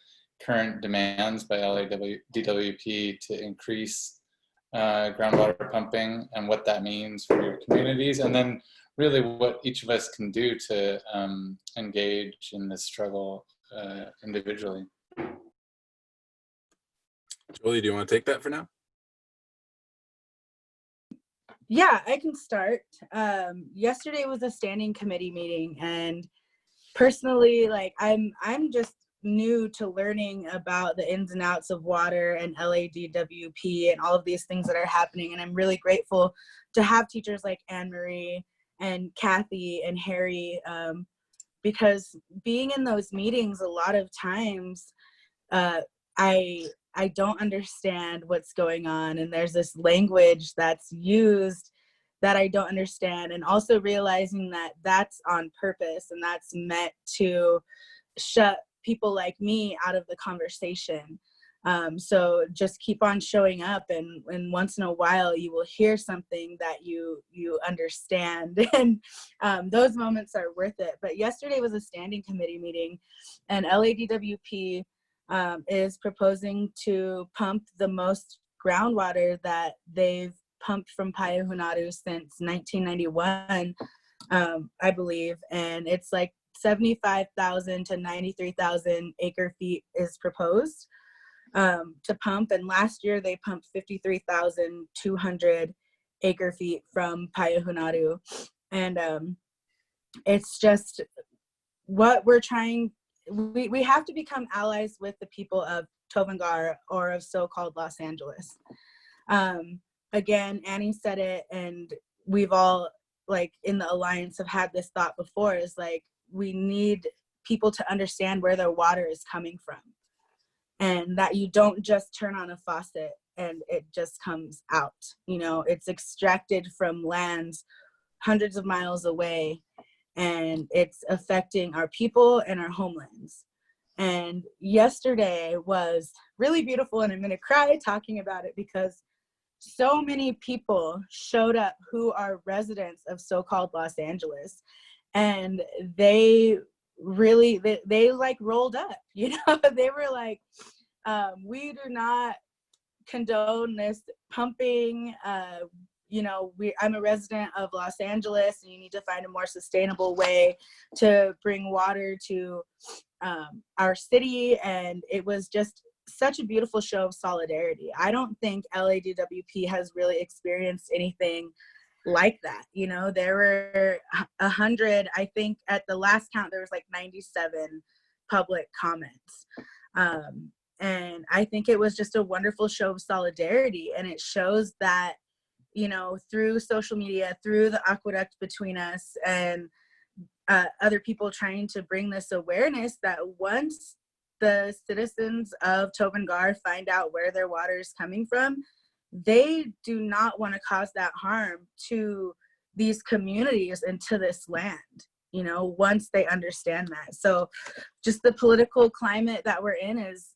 current demands by LADWP to increase groundwater pumping and what that means for your communities, and then really what each of us can do to engage in this struggle individually. Jolie, do you want to take that for now? Yeah, I can start. Yesterday was a standing committee meeting, and personally, like I'm just new to learning about the ins and outs of water and LADWP and all of these things that are happening. And I'm really grateful to have teachers like AnMarie and Kathy and Harry, because being in those meetings, a lot of times I don't understand what's going on, and there's this language that's used that I don't understand, and also realizing that that's on purpose and that's meant to shut people like me out of the conversation. So just keep on showing up, and once in a while you will hear something that you understand, and those moments are worth it. But yesterday was a standing committee meeting, and LADWP is proposing to pump the most groundwater that they've pumped from Payahunadu since 1991, I believe, and it's like 75,000 to 93,000 acre feet is proposed to pump, and last year they pumped 53,200 acre feet from Payahunadu, and it's just what we're trying. We have to become allies with the people of Tovangar, or of so-called Los Angeles. Again, Annie said it, and we've all, like, in the Alliance have had this thought before, is like, we need people to understand where their water is coming from, and that you don't just turn on a faucet and it just comes out. You know, it's extracted from lands hundreds of miles away, and it's affecting our people and our homelands. And yesterday was really beautiful, and I'm gonna cry talking about it because so many people showed up who are residents of so-called Los Angeles, and they really, they like rolled up, you know. They were like, we do not condone this pumping. You know, I'm a resident of Los Angeles, and you need to find a more sustainable way to bring water to our city. And it was just such a beautiful show of solidarity. I don't think LADWP has really experienced anything like that. You know, there were 100, I think at the last count, there was like 97 public comments. And I think it was just a wonderful show of solidarity, and it shows that you know, through social media, through the aqueduct between us, and other people trying to bring this awareness that once the citizens of Tobin Gar find out where their water is coming from, they do not want to cause that harm to these communities and to this land, you know, once they understand that. So just the political climate that we're in is,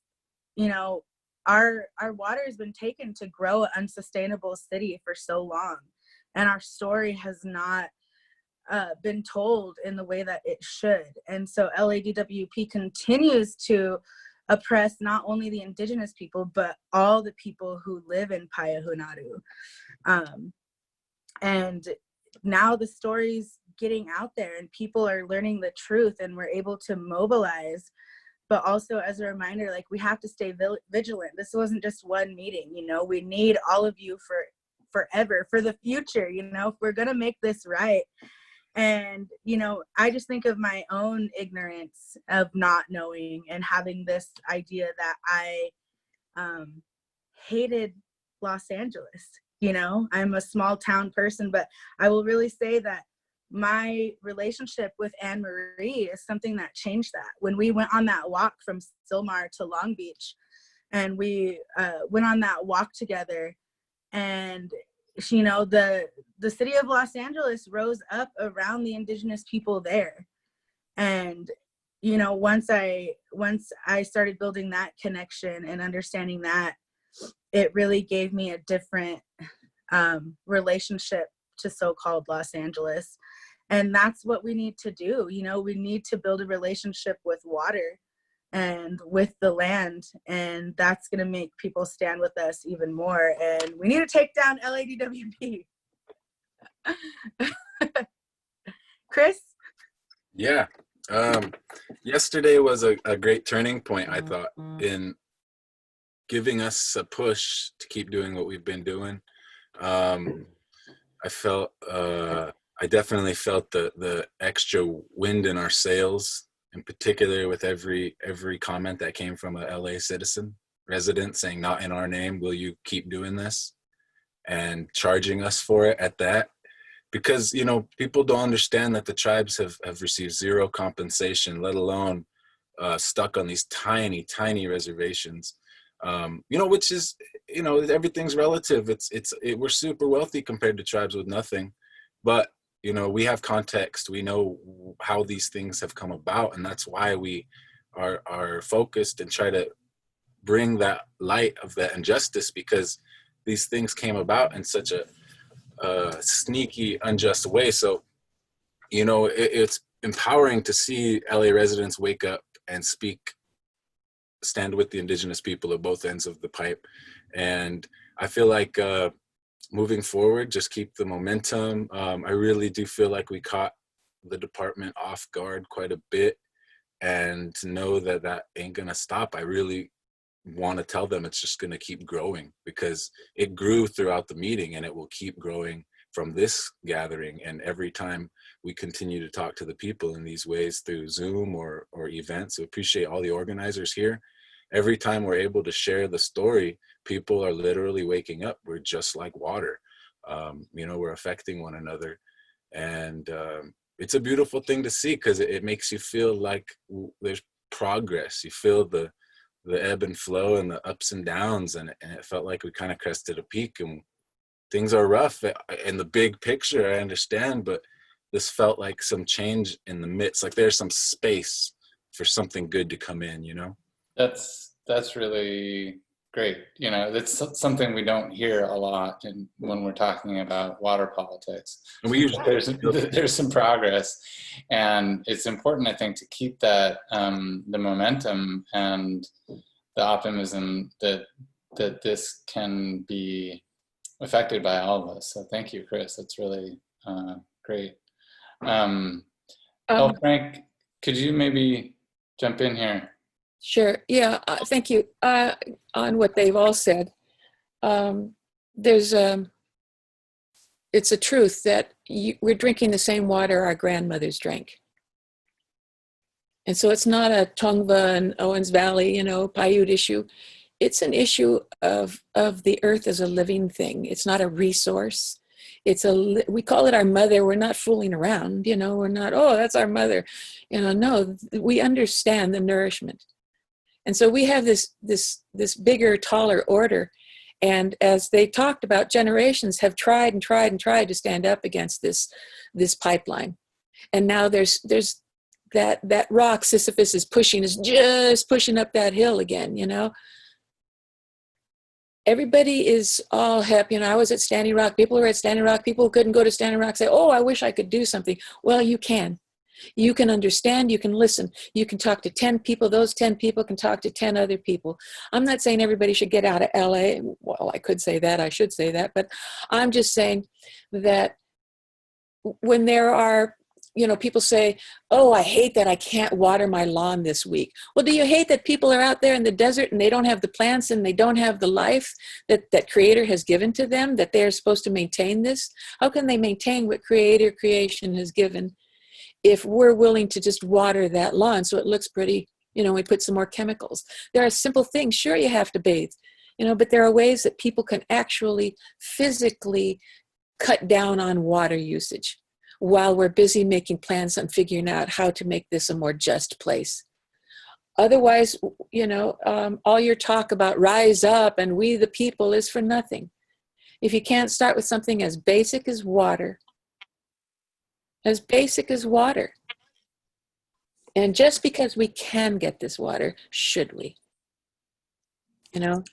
you know, our water has been taken to grow an unsustainable city for so long, and our story has not been told in the way that it should. And so LADWP continues to oppress not only the Indigenous people, but all the people who live in Payahunaru. And now the story's getting out there and people are learning the truth, and we're able to mobilize. But also, as a reminder, like, we have to stay vigilant. This wasn't just one meeting, you know, we need all of you for forever, for the future, you know, if we're gonna make this right. And, you know, I just think of my own ignorance of not knowing and having this idea that I hated Los Angeles. You know, I'm a small town person, but I will really say that my relationship with AnMarie is something that changed that. When we went on that walk from Sylmar to Long Beach, and we went on that walk together, and you know, the city of Los Angeles rose up around the Indigenous people there. And, you know, once I started building that connection and understanding that, it really gave me a different relationship to so-called Los Angeles. And that's what we need to do. You know, we need to build a relationship with water and with the land, and that's going to make people stand with us even more. And we need to take down LADWP. Kris? Yeah. Yesterday was a great turning point, I thought, in giving us a push to keep doing what we've been doing. I definitely felt the extra wind in our sails, in particular with every comment that came from a LA resident saying, "Not in our name, will you keep doing this?" and charging us for it at that. Because, you know, people don't understand that the tribes have received zero compensation, let alone stuck on these tiny reservations. You know, which is, you know, everything's relative. We're super wealthy compared to tribes with nothing, but you know, we have context. We know how these things have come about, and that's why we are focused and try to bring that light of that injustice, because these things came about in such a sneaky, unjust way. So, you know, it's empowering to see LA residents wake up and stand with the Indigenous people at both ends of the pipe. And I feel like moving forward, just keep the momentum. I really do feel like we caught the department off guard quite a bit, and to know that that ain't gonna stop. I really want to tell them it's just going to keep growing, because it grew throughout the meeting, and it will keep growing from this gathering. And every time we continue to talk to the people in these ways through Zoom or events, so appreciate all the organizers here. Every time we're able to share the story, people are literally waking up. We're just like water. You know, we're affecting one another. And it's a beautiful thing to see, because it makes you feel like there's progress. You feel the ebb and flow and the ups and downs, and it felt like we kind of crested a peak, and things are rough in the big picture, I understand, but this felt like some change in the midst, like there's some space for something good to come in, you know? That's really great. You know, that's something we don't hear a lot when we're talking about water politics. And we usually there's some progress, and it's important, I think, to keep that the momentum and the optimism that this can be affected by all of us. So thank you, Kris. That's really great. Frank, could you maybe jump in here? Sure. Yeah. Thank you. On what they've all said, it's a truth that we're drinking the same water our grandmothers drank. And so it's not a Tongva and Owens Valley, you know, Paiute issue. it's an issue of the earth as a living thing. It's not a resource. We call it our mother. We're not fooling around, you know, we're not, oh, that's our mother. You know, no, we understand the nourishment. And so we have this bigger, taller order. And as they talked about, generations have tried and tried and tried to stand up against this pipeline. And now there's that rock Sisyphus is just pushing up that hill again, you know. Everybody is all happy. You know, I was at Standing Rock. People were at Standing Rock. People who couldn't go to Standing Rock say, oh, I wish I could do something. Well, you can. You can understand, you can listen, you can talk to 10 people, those 10 people can talk to 10 other people. I'm not saying everybody should get out of LA. Well, I could say that, I should say that, but I'm just saying that when there are, you know, people say, oh, I hate that I can't water my lawn this week. Well, do you hate that people are out there in the desert and they don't have the plants and they don't have the life that Creator has given to them, that they're supposed to maintain this? How can they maintain what creation has given if we're willing to just water that lawn so it looks pretty? You know, we put some more chemicals. There are simple things. Sure, you have to bathe, you know, but there are ways that people can actually physically cut down on water usage while we're busy making plans and figuring out how to make this a more just place. Otherwise, you know, all your talk about rise up and we the people is for nothing. If you can't start with something as basic as water, as basic as water. And just because we can get this water, should we? You know,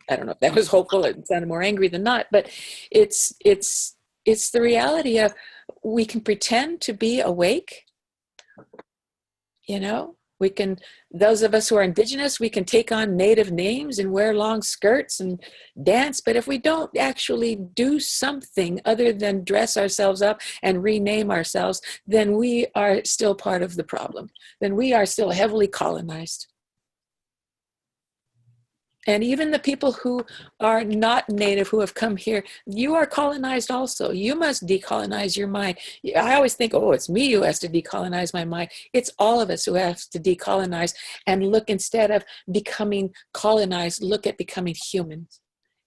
I don't know if that was hopeful. It sounded more angry than not, but it's the reality of we can pretend to be awake. You know, we can, those of us who are Indigenous, we can take on Native names and wear long skirts and dance. But if we don't actually do something other than dress ourselves up and rename ourselves, then we are still part of the problem. Then we are still heavily colonized. And even the people who are not Native, who have come here, you are colonized also. You must decolonize your mind. I always think, oh, it's me who has to decolonize my mind. It's all of us who have to decolonize and look, instead of becoming colonized, look at becoming humans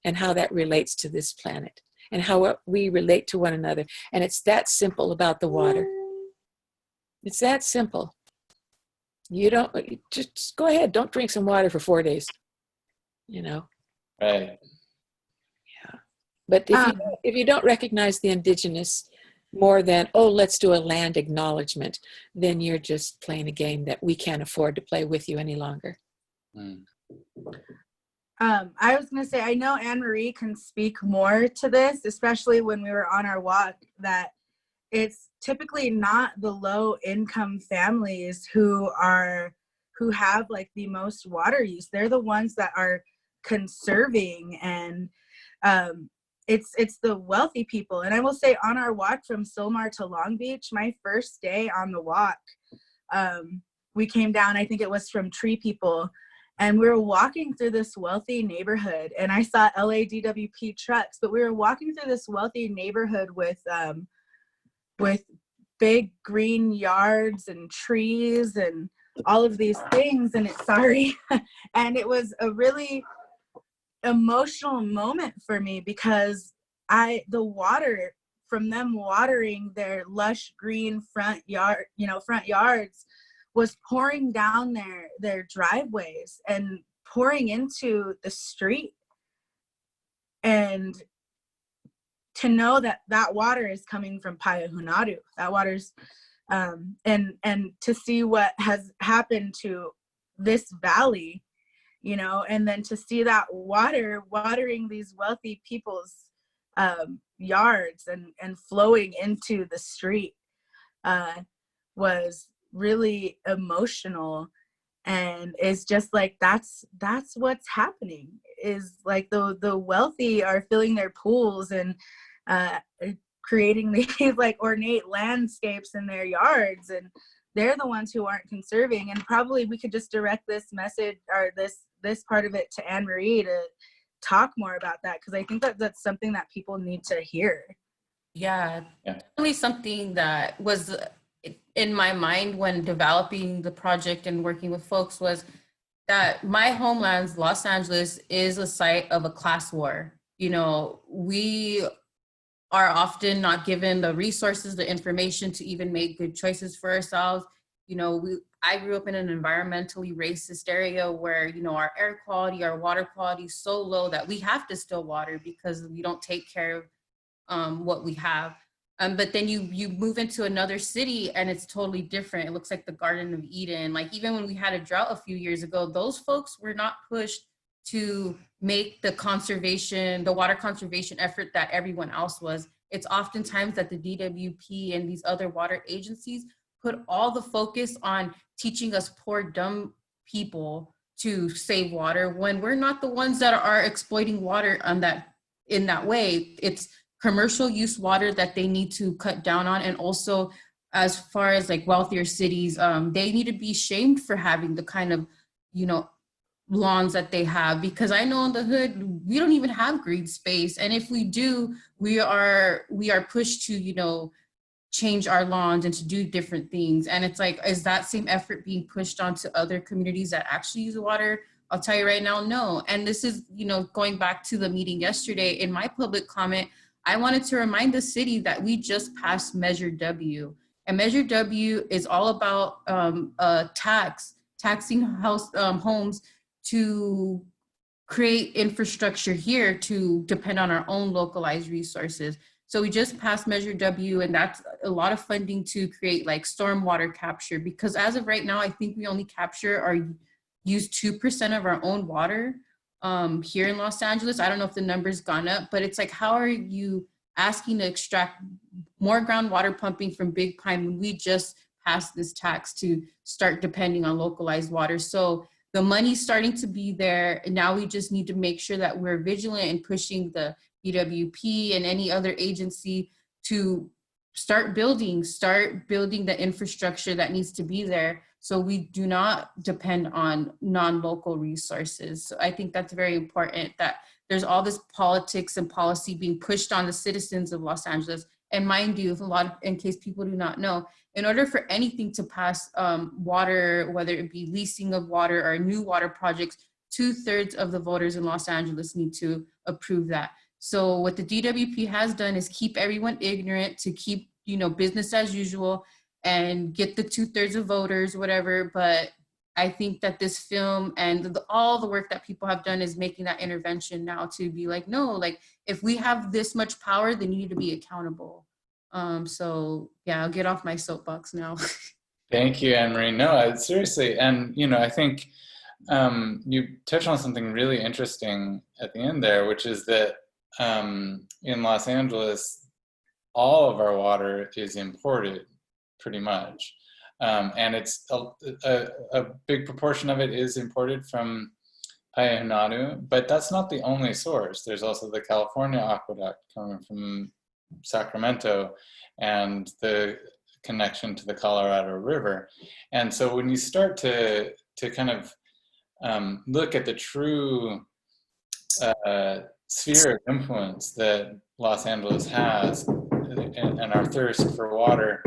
and how that relates to this planet and how we relate to one another. And it's that simple about the water. It's that simple. You don't, just go ahead, don't drink some water for 4 days. You know, Right. Yeah. But if you don't recognize the Indigenous more than, oh, let's do a land acknowledgement, then you're just playing a game that we can't afford to play with you any longer. I was going to say, I know AnMarie can speak more to this, especially when we were on our walk, that it's typically not the low income families who have like the most water use. They're the ones that are conserving, and it's the wealthy people. And I will say, on our walk from Sylmar to Long Beach, my first day on the walk, we came down, I think it was from Tree People, and we were walking through this wealthy neighborhood, and I saw LADWP trucks, but we were walking through this wealthy neighborhood with big green yards and trees and all of these things. And and it was a really emotional moment for me, because the water from them watering their lush green front yards was pouring down their driveways and pouring into the street. And to know that water is coming from Payahunadu, that water's and to see what has happened to this valley, you know, and then to see that watering these wealthy people's yards and flowing into the street was really emotional. And it's just like, that's what's happening, is like the wealthy are filling their pools and creating these like ornate landscapes in their yards, and they're the ones who aren't conserving. And probably we could just direct this message, or this part of it, to AnMarie to talk more about that, because I think that's something that people need to hear. Yeah, definitely something that was in my mind when developing the project and working with folks was that my homeland, Los Angeles, is a site of a class war. You know, we are often not given the resources, the information to even make good choices for ourselves. You know, I grew up in an environmentally racist area where, you know, our air quality, our water quality is so low that we have to still water because we don't take care of what we have. But then you move into another city and it's totally different. It looks like the Garden of Eden. Like even when we had a drought a few years ago, those folks were not pushed to make the water conservation effort that everyone else was. It's oftentimes that the DWP and these other water agencies put all the focus on teaching us poor, dumb people to save water when we're not the ones that are exploiting water in that way. It's commercial use water that they need to cut down on. And also, as far as like wealthier cities, they need to be shamed for having the kind of, you know, lawns that they have, because I know in the hood we don't even have green space, and if we do, we are pushed to, you know, change our lawns and to do different things. And it's like, is that same effort being pushed onto other communities that actually use water? I'll tell you right now, no. And this is, you know, going back to the meeting yesterday, in my public comment, I wanted to remind the city that we just passed Measure W. And Measure W is all about taxing homes to create infrastructure here to depend on our own localized resources. So we just passed Measure W, and that's a lot of funding to create like stormwater capture, because as of right now, I think we only capture or use 2% of our own water here in Los Angeles. I don't know if the number's gone up, but it's like, how are you asking to extract more groundwater pumping from Big Pine when we just passed this tax to start depending on localized water? So the money's starting to be there, and now we just need to make sure that we're vigilant in pushing the BWP and any other agency to start building the infrastructure that needs to be there, so we do not depend on non-local resources. So I think that's very important, that there's all this politics and policy being pushed on the citizens of Los Angeles. And mind you, in case people do not know, in order for anything to pass water, whether it be leasing of water or new water projects, 2/3 of the voters in Los Angeles need to approve that. So what the DWP has done is keep everyone ignorant, to keep, you know, business as usual and get the 2/3 of voters, whatever. But I think that this film and all the work that people have done is making that intervention now to be like, no, like if we have this much power, then you need to be accountable. So yeah, I'll get off my soapbox now. Thank you, AnMarie. No, seriously. And, you know, I think you touched on something really interesting at the end there, which is that in Los Angeles, all of our water is imported pretty much. And it's a big proportion of it is imported from Payahinadu, but that's not the only source. There's also the California Aqueduct coming from Sacramento and the connection to the Colorado River. And so when you start to kind of look at the true sphere of influence that Los Angeles has, and our thirst for water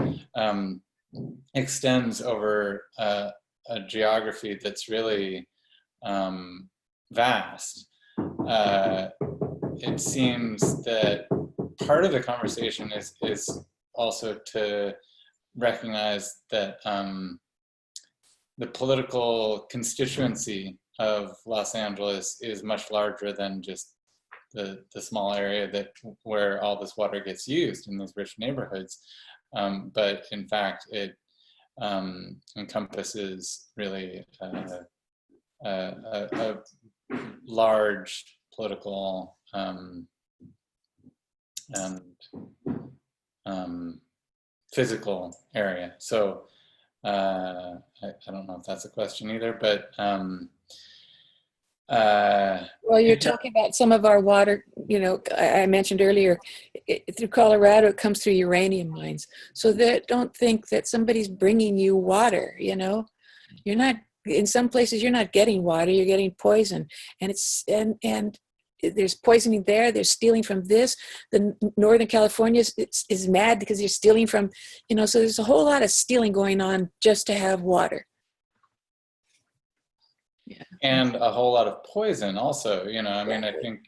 extends over a geography that's really vast. It seems that part of the conversation is also to recognize that the political constituency of Los Angeles is much larger than just the small area where all this water gets used in these rich neighborhoods. But in fact, it encompasses really a large political and physical area. So I don't know if that's a question either, but well, you're talking about some of our water, you know, I mentioned earlier, through Colorado, it comes through uranium mines. So that don't think that somebody's bringing you water, you know. You're not, in some places, you're not getting water, you're getting poison. And and there's poisoning there, they're stealing from this. The Northern California is mad because they're stealing from, you know, so there's a whole lot of stealing going on just to have water. and a whole lot of poison also, you know. I mean, I think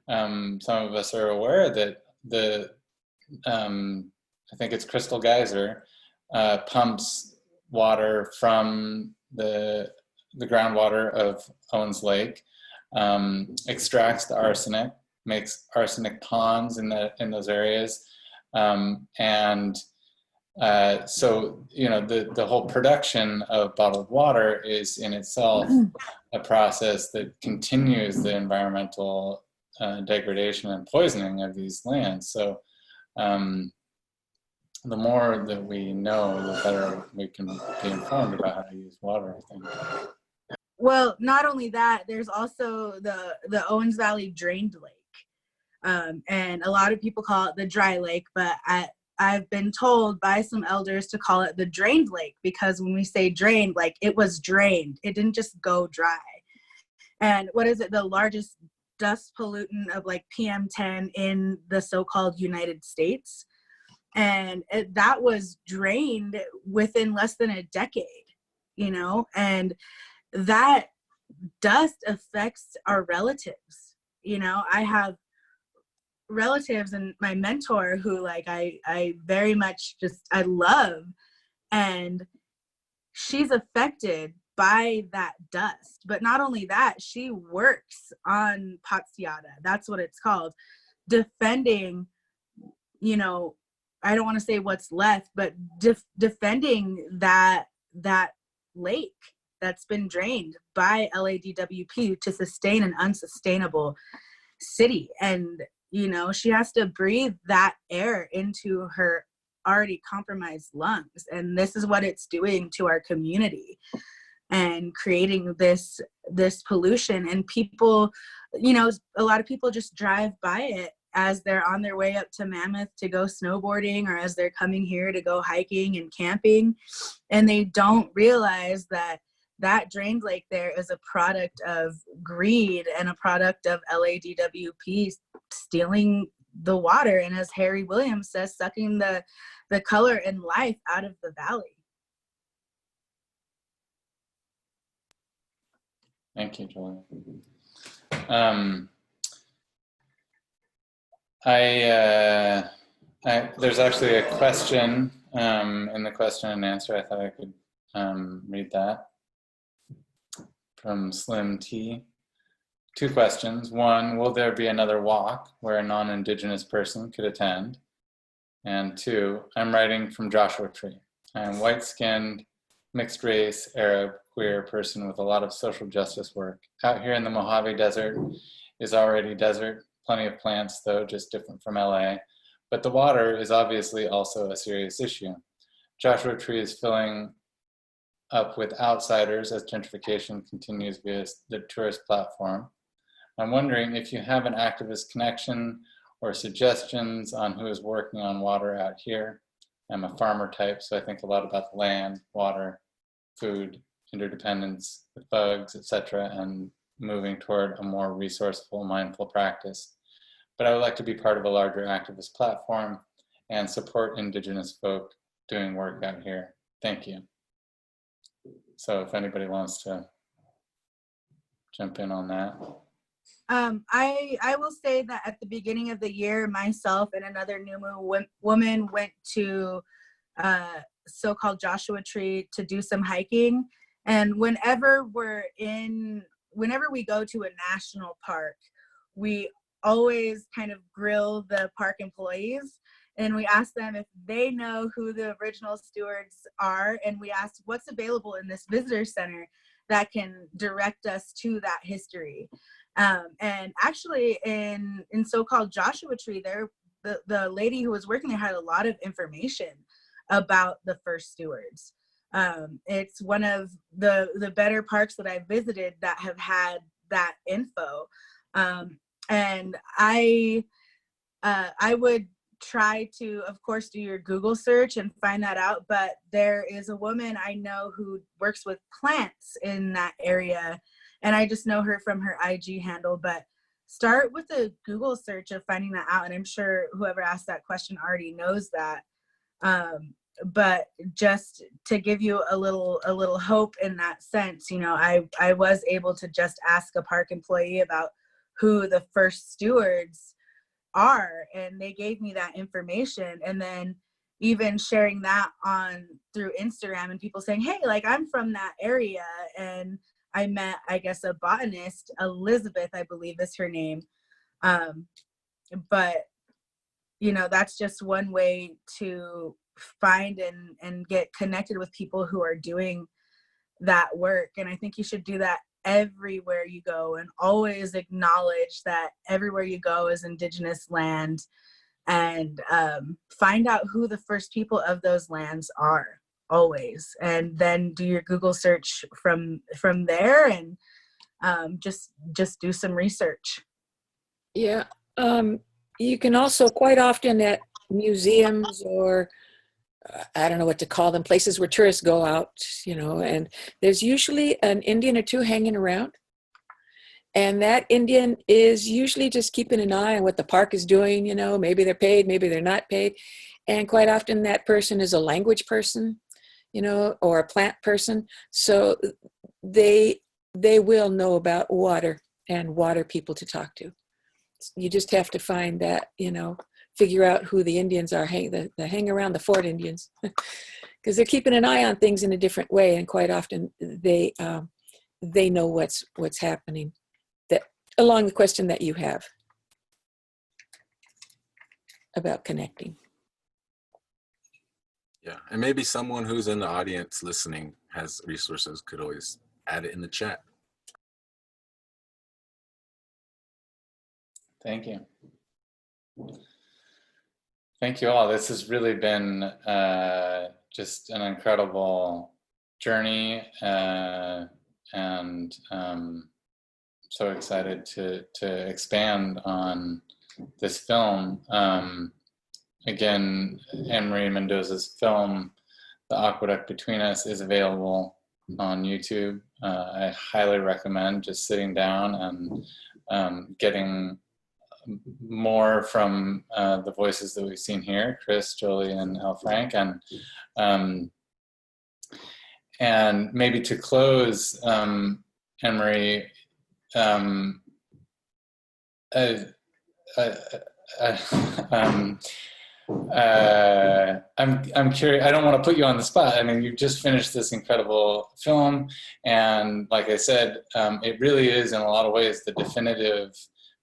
some of us are aware that I think it's Crystal Geyser pumps water from the groundwater of Owens Lake, extracts the arsenic, makes arsenic ponds in those areas, and so, you know, the whole production of bottled water is in itself a process that continues the environmental degradation and poisoning of these lands. So the more that we know, the better we can be informed about how to use water, I think. Well, not only that, there's also the Owens Valley Drained Lake. And a lot of people call it the dry lake, but I've been told by some elders to call it the drained lake, because when we say drained, like, it was drained. It didn't just go dry. And what is it? The largest dust pollutant of like PM10 in the so-called United States. And that was drained within less than a decade, you know, and that dust affects our relatives. You know, I have relatives and my mentor who, like, I very much I love, and she's affected by that dust. But not only that, she works on Patsiata, that's what it's called, defending, you know, I don't want to say what's left, but defending that lake that's been drained by LADWP to sustain an unsustainable city. And, you know, she has to breathe that air into her already compromised lungs. And this is what it's doing to our community and creating this pollution. And people, you know, a lot of people just drive by it as they're on their way up to Mammoth to go snowboarding, or as they're coming here to go hiking and camping. And they don't realize that drained lake there is a product of greed and a product of LADWP stealing the water. And as Harry Williams says, sucking the color and life out of the valley. Thank you, Jolie. There's actually a question in the question and answer. I thought I could read that from Slim T. 2 questions. 1, will there be another walk where a non-Indigenous person could attend? And 2, I'm writing from Joshua Tree. I am white-skinned, mixed race, Arab, queer person with a lot of social justice work. Out here in the Mojave Desert is already desert, plenty of plants though, just different from LA. But the water is obviously also a serious issue. Joshua Tree is filling up with outsiders as gentrification continues via the tourist platform. I'm wondering if you have an activist connection or suggestions on who is working on water out here. I'm a farmer type, so I think a lot about the land, water, food, interdependence with bugs, etc., and moving toward a more resourceful, mindful practice. But I would like to be part of a larger activist platform and support Indigenous folk doing work out here. Thank you. So if anybody wants to jump in on that. I will say that at the beginning of the year, myself and another Numu woman went to so-called Joshua Tree to do some hiking. And whenever we go to a national park, we always kind of grill the park employees, and we ask them if they know who the original stewards are, and we ask what's available in this visitor center that can direct us to that history. And actually in so-called Joshua Tree there, the lady who was working there had a lot of information about the first stewards. It's one of the better parks that I visited that have had that info. And I would try to, of course, do your Google search and find that out. But there is a woman I know who works with plants in that area, and I just know her from her IG handle. But start with a Google search of finding that out, and I'm sure whoever asked that question already knows that. but just to give you a little hope in that sense, you know, I was able to just ask a park employee about who the first stewards are, and they gave me that information. And then even sharing that on through Instagram, and people saying, hey, like, I'm from that area, and I met, I guess, a botanist, Elizabeth, I believe is her name. But you know, that's just one way to find and get connected with people who are doing that work. And I think you should do that everywhere you go, and always acknowledge that everywhere you go is Indigenous land, and find out who the first people of those lands are, always. And then do your Google search from there, and just do some research. Yeah. You can also quite often at museums or I don't know what to call them, places where tourists go out, you know, and there's usually an Indian or two hanging around. And that Indian is usually just keeping an eye on what the park is doing, you know, maybe they're paid, maybe they're not paid. And quite often that person is a language person, you know, or a plant person. So they will know about water and water people to talk to. You just have to find that, you know, figure out who the Indians are, the hang around the Fort Indians, because they're keeping an eye on things in a different way, and quite often they know what's happening. That along the question that you have about connecting. Yeah, and maybe someone who's in the audience listening has resources, could always add it in the chat. Thank you. Thank you all. This has really been just an incredible journey, and so excited to expand on this film. Again, AnMarie Mendoza's film, The Aqueduct Between Us, is available on YouTube. I highly recommend just sitting down and getting more from the voices that we've seen here, Kris, Jolie, and L. Frank, and maybe to close, AnMarie, I'm curious. I don't want to put you on the spot. I mean, you've just finished this incredible film, and like I said, it really is in a lot of ways the definitive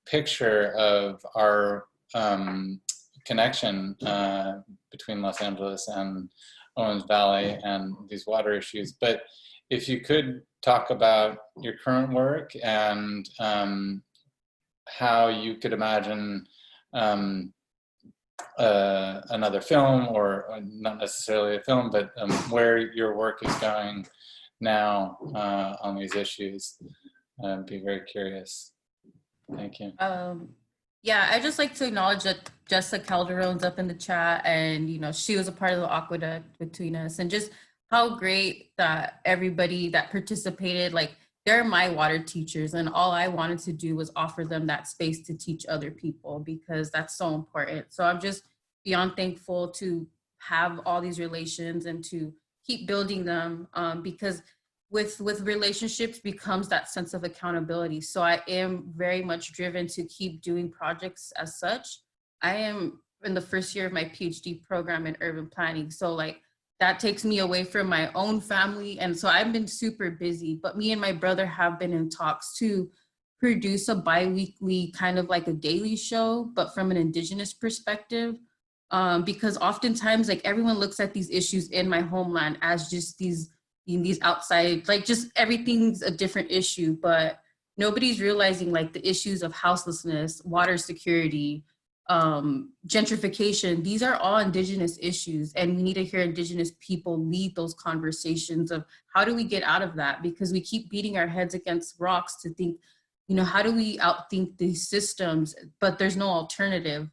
picture of our connection between Los Angeles and Owens Valley and these water issues. But if you could talk about your current work and how you could imagine another film, or not necessarily a film, but where your work is going now on these issues, I'd be very curious. Thank you. Yeah, I just like to acknowledge that Jessica Calderon's up in the chat, and you know, she was a part of the Aqueduct Between Us, and just how great that everybody that participated, like, they're my water teachers, and all I wanted to do was offer them that space to teach other people, because that's so important. So I'm just beyond thankful to have all these relations and to keep building them, because with relationships becomes that sense of accountability. So I am very much driven to keep doing projects as such. I am in the first year of my PhD program in urban planning. So like that takes me away from my own family. And so I've been super busy, but me and my brother have been in talks to produce a bi-weekly kind of like a daily show, but from an Indigenous perspective. Because oftentimes like everyone looks at these issues in my homeland as just these outside, like just everything's a different issue, but nobody's realizing like the issues of houselessness, water security, gentrification. These are all Indigenous issues, and we need to hear Indigenous people lead those conversations of how do we get out of that, because we keep beating our heads against rocks to think, you know, how do we outthink these systems, but there's no alternative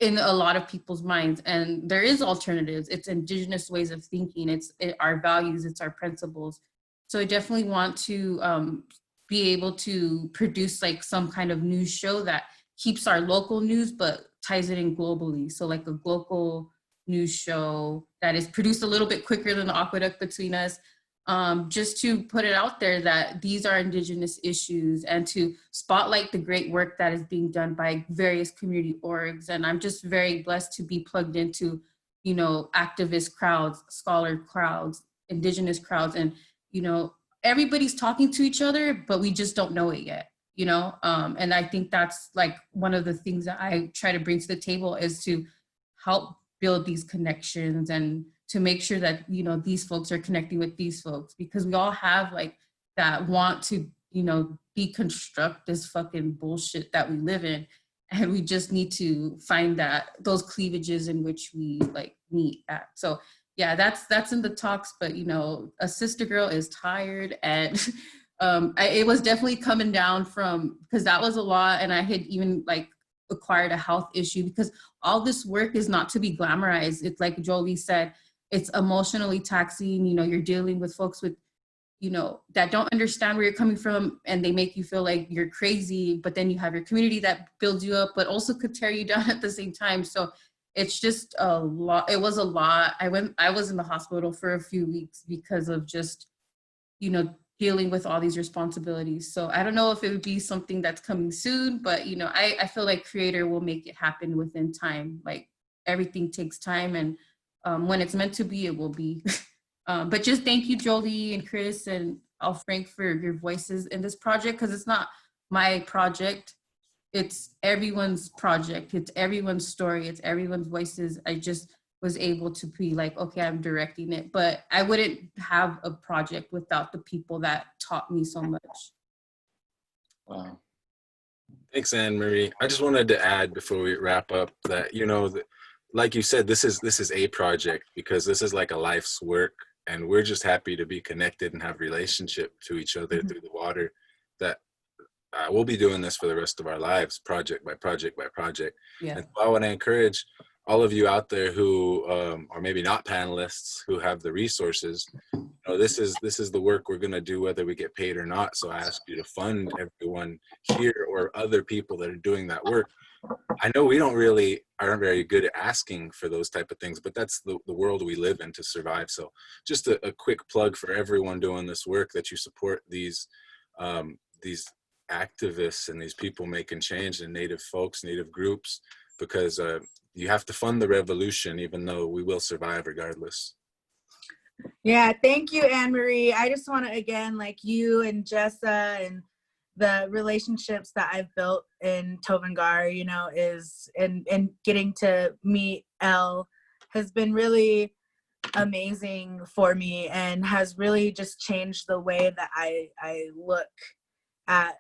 in a lot of people's minds. And there is alternatives. It's Indigenous ways of thinking. It's our values, it's our principles. So I definitely want to be able to produce like some kind of news show that keeps our local news, but ties it in globally. So like a local news show that is produced a little bit quicker than the Aqueduct between us, just to put it out there that these are Indigenous issues and to spotlight the great work that is being done by various community orgs. And I'm just very blessed to be plugged into, you know, activist crowds, scholar crowds, Indigenous crowds, and, you know, everybody's talking to each other, but we just don't know it yet, you know? And I think that's like one of the things that I try to bring to the table is to help build these connections and to make sure that, you know, these folks are connecting with these folks, because we all have like that want to, you know, deconstruct this fucking bullshit that we live in. And we just need to find that those cleavages in which we like meet at. So yeah, that's in the talks, but you know, a sister girl is tired, and it was definitely coming down from, because that was a lot, and I had even like acquired a health issue, because all this work is not to be glamorized. It's like Jolie said, it's emotionally taxing. You know, you're dealing with folks with, you know, that don't understand where you're coming from, and they make you feel like you're crazy, but then you have your community that builds you up, but also could tear you down at the same time. So it's just a lot. It was a lot. I was in the hospital for a few weeks because of just, you know, dealing with all these responsibilities. So I don't know if it would be something that's coming soon, but you know, I feel like Creator will make it happen within time. Like everything takes time, and when it's meant to be, it will be. But just thank you, Jolie and Kris and Al Frank, for your voices in this project, because it's not my project. It's everyone's project. It's everyone's story. It's everyone's voices. I just was able to be like, okay, I'm directing it. But I wouldn't have a project without the people that taught me so much. Wow. Thanks, AnMarie. I just wanted to add before we wrap up that, you know, like you said, this is a project, because this is like a life's work, and we're just happy to be connected and have relationship to each other through the water. That we'll be doing this for the rest of our lives, project by project by project. Yeah. And so I want to encourage all of you out there who are maybe not panelists, who have the resources. You know, this is the work we're going to do whether we get paid or not. So I ask you to fund everyone here or other people that are doing that work. I know we aren't very good at asking for those type of things, but that's the world we live in to survive. So just a quick plug for everyone doing this work, that you support these activists and these people making change, and Native folks, Native groups, because you have to fund the revolution, even though we will survive regardless. Yeah, thank you, AnMarie. I just want to, again, like you and Jessa and the relationships that I've built in Tovengar, you know, and getting to meet Elle has been really amazing for me, and has really just changed the way that I look at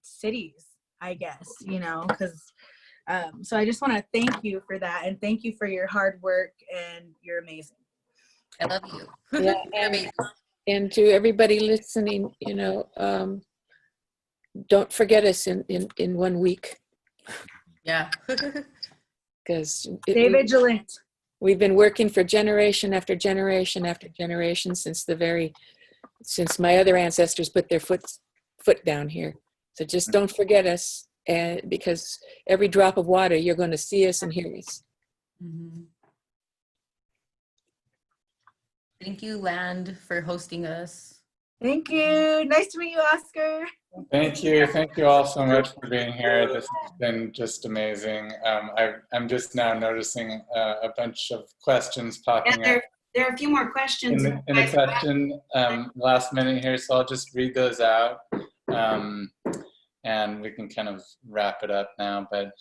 cities, I guess, you know, because so I just want to thank you for that, and thank you for your hard work, and you're amazing. I love you. Yeah, and to everybody listening, you know, don't forget us in 1 week. Yeah. Because stay vigilant. We've been working for generation after generation after generation since my other ancestors put their foot down here. So just don't forget us, and because every drop of water, you're going to see us and hear us. Mm-hmm. Thank you, Land, for hosting us. Thank you. Nice to meet you, Oscar. Thank you. Thank you all so much for being here. This has been just amazing. I'm just now noticing a bunch of questions popping up. There are a few more questions. In the question last minute here, so I'll just read those out. And we can kind of wrap it up now. But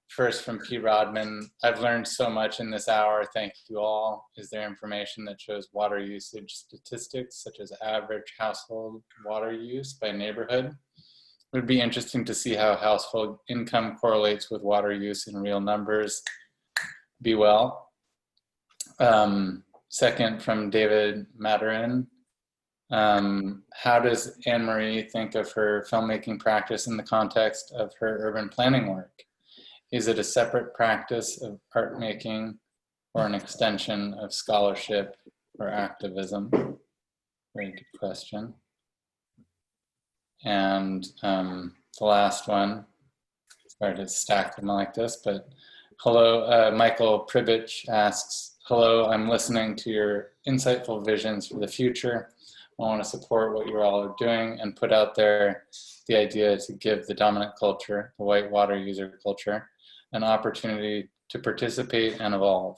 first from P. Rodman, I've learned so much in this hour. Thank you all. Is there information that shows water usage statistics, such as average household water use by neighborhood? It would be interesting to see how household income correlates with water use in real numbers. Be well. Second from David Maturin. How does AnMarie think of her filmmaking practice in the context of her urban planning work? Is it a separate practice of art making or an extension of scholarship or activism? Very good question. And the last one, sorry to stack them like this, but Hello, Michael Pribich asks, hello, I'm listening to your insightful visions for the future. I want to support what you all are doing and put out there the idea to give the dominant culture, the white water user culture, an opportunity to participate and evolve.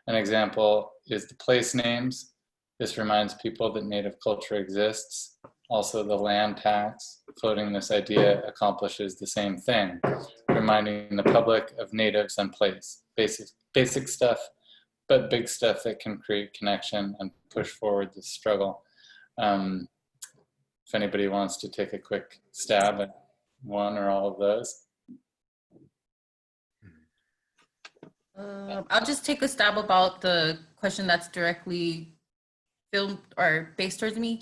An example is the place names. This reminds people that Native culture exists. Also, the land tax, floating this idea accomplishes the same thing, reminding the public of natives and place. Basic stuff, but big stuff that can create connection and push forward the struggle. If anybody wants to take a quick stab at one or all of those. I'll just take a stab about the question that's directly filmed or based towards me.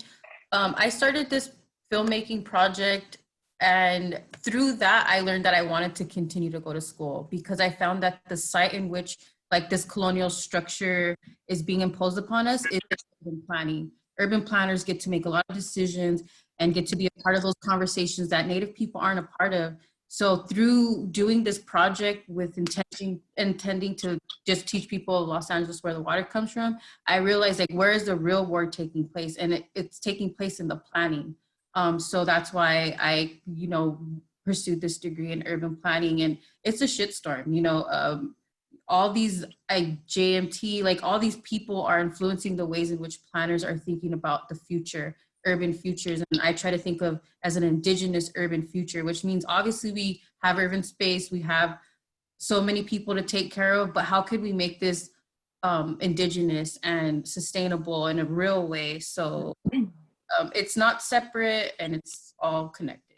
I started this filmmaking project, and through that, I learned that I wanted to continue to go to school because I found that the site in which like this colonial structure is being imposed upon us is urban planning. Urban planners get to make a lot of decisions and get to be a part of those conversations that Native people aren't a part of. So through doing this project with intending to just teach people of Los Angeles where the water comes from, I realized like where is the real war taking place, and it's taking place in the planning. So that's why I, pursued this degree in urban planning, and it's a shitstorm. All these JMT, like all these people are influencing the ways in which planners are thinking about the future, urban futures. And I try to think of as an indigenous urban future, which means obviously we have urban space, we have so many people to take care of, but how could we make this indigenous and sustainable in a real way? So it's not separate and it's all connected.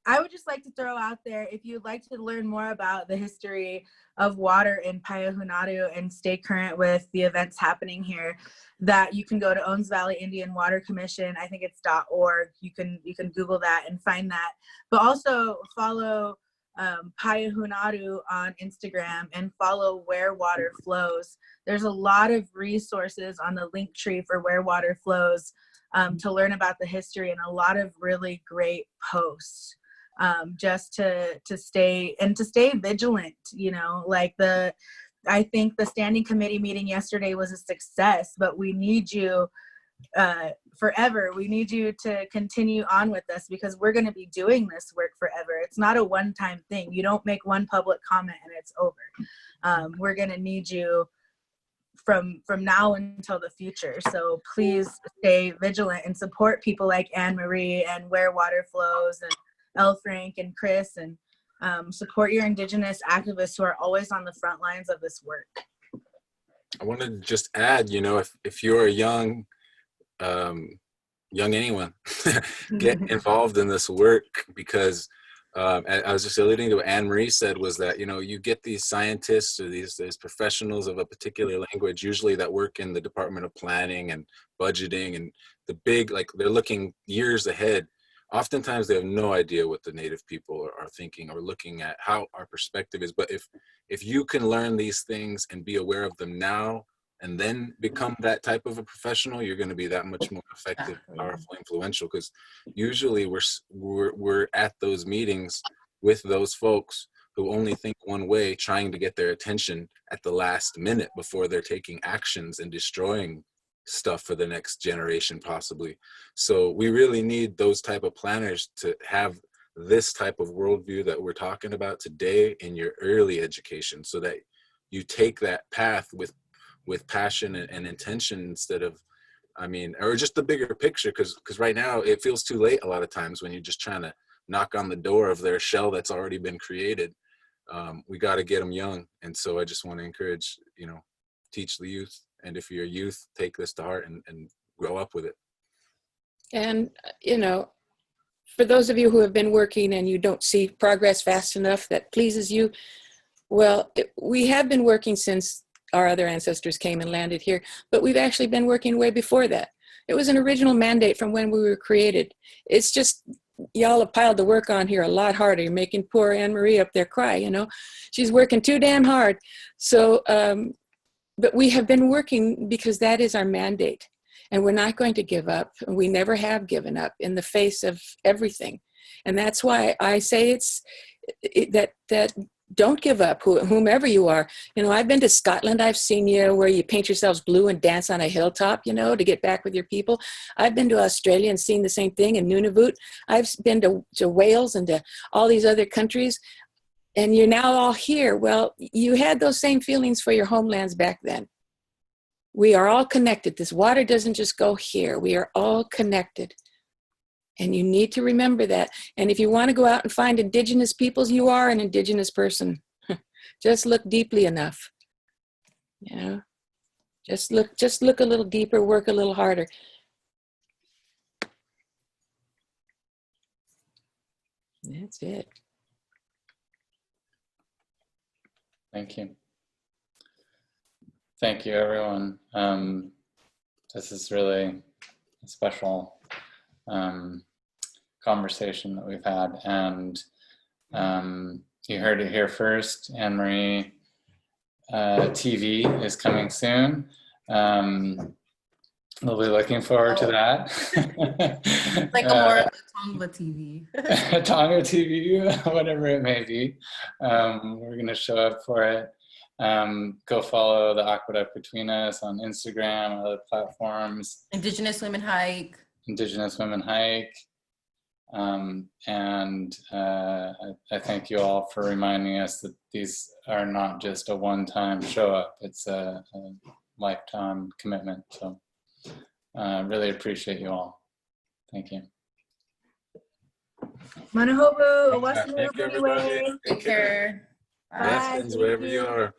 I would just like to throw out there, if you'd like to learn more about the history of water in Payahunadu and stay current with the events happening here, that you can go to Owens Valley Indian Water Commission. I think it's .org. You can Google that and find that. But also follow Payahunadu on Instagram and follow Where Water Flows. There's a lot of resources on the link tree for Where Water Flows to learn about the history, and a lot of really great posts. Just to stay vigilant, I think the standing committee meeting yesterday was a success, but we need you forever. We need you to continue on with us because we're going to be doing this work forever. It's not a one-time thing. You don't make one public comment and it's over. We're going to need you from now until the future. So please stay vigilant and support people like AnMarie and Where Water Flows and L. Frank and Kris, and support your Indigenous activists who are always on the front lines of this work. I want to just add, if you're a young anyone, get involved in this work, because I was just alluding to what AnMarie said was that, you get these scientists or these professionals of a particular language, usually that work in the Department of Planning and budgeting and the big, like they're looking years ahead. Oftentimes they have no idea what the Native people are thinking or looking at, how our perspective is. But if you can learn these things and be aware of them now and then become that type of a professional, you're going to be that much more effective, powerful, influential. Because usually we're at those meetings with those folks who only think one way, trying to get their attention at the last minute before they're taking actions and destroying stuff for the next generation possibly. So we really need those type of planners to have this type of worldview that we're talking about today in your early education, so that you take that path with passion and intention instead of, or just the bigger picture, because right now it feels too late a lot of times when you're just trying to knock on the door of their shell that's already been created. We got to get them young. And so I just want to encourage, teach the youth. And if you're a youth, take this to heart and grow up with it. And, for those of you who have been working and you don't see progress fast enough that pleases you, well, we have been working since our other ancestors came and landed here, but we've actually been working way before that. It was an original mandate from when we were created. It's just, y'all have piled the work on here a lot harder. You're making poor AnMarie up there cry, She's working too damn hard. So, but we have been working because that is our mandate, and we're not going to give up. We never have given up in the face of everything. And that's why I say that don't give up, whomever you are. You know, I've been to Scotland. I've seen where you paint yourselves blue and dance on a hilltop, to get back with your people. I've been to Australia and seen the same thing in Nunavut. I've been to Wales and to all these other countries. And you're now all here. Well, you had those same feelings for your homelands back then. We are all connected. This water doesn't just go here. We are all connected. And you need to remember that. And if you want to go out and find Indigenous peoples, you are an Indigenous person. Just look deeply enough. Just look a little deeper, work a little harder. That's it. Thank you. Thank you, everyone. This is really a special conversation that we've had, and you heard it here first. AnMarie TV is coming soon. We'll be looking forward to that. Like a more of a Tonga TV. Tonga TV, whatever it may be. We're going to show up for it. Go follow the Aqueduct Between Us on Instagram, other platforms. Indigenous Women Hike. Indigenous Women Hike. And I thank you all for reminding us that these are not just a one-time show up. It's a lifetime commitment. So really appreciate you all. Thank you. Manahobu, Thank you, everybody. Take care. Bye. Blessings wherever you are.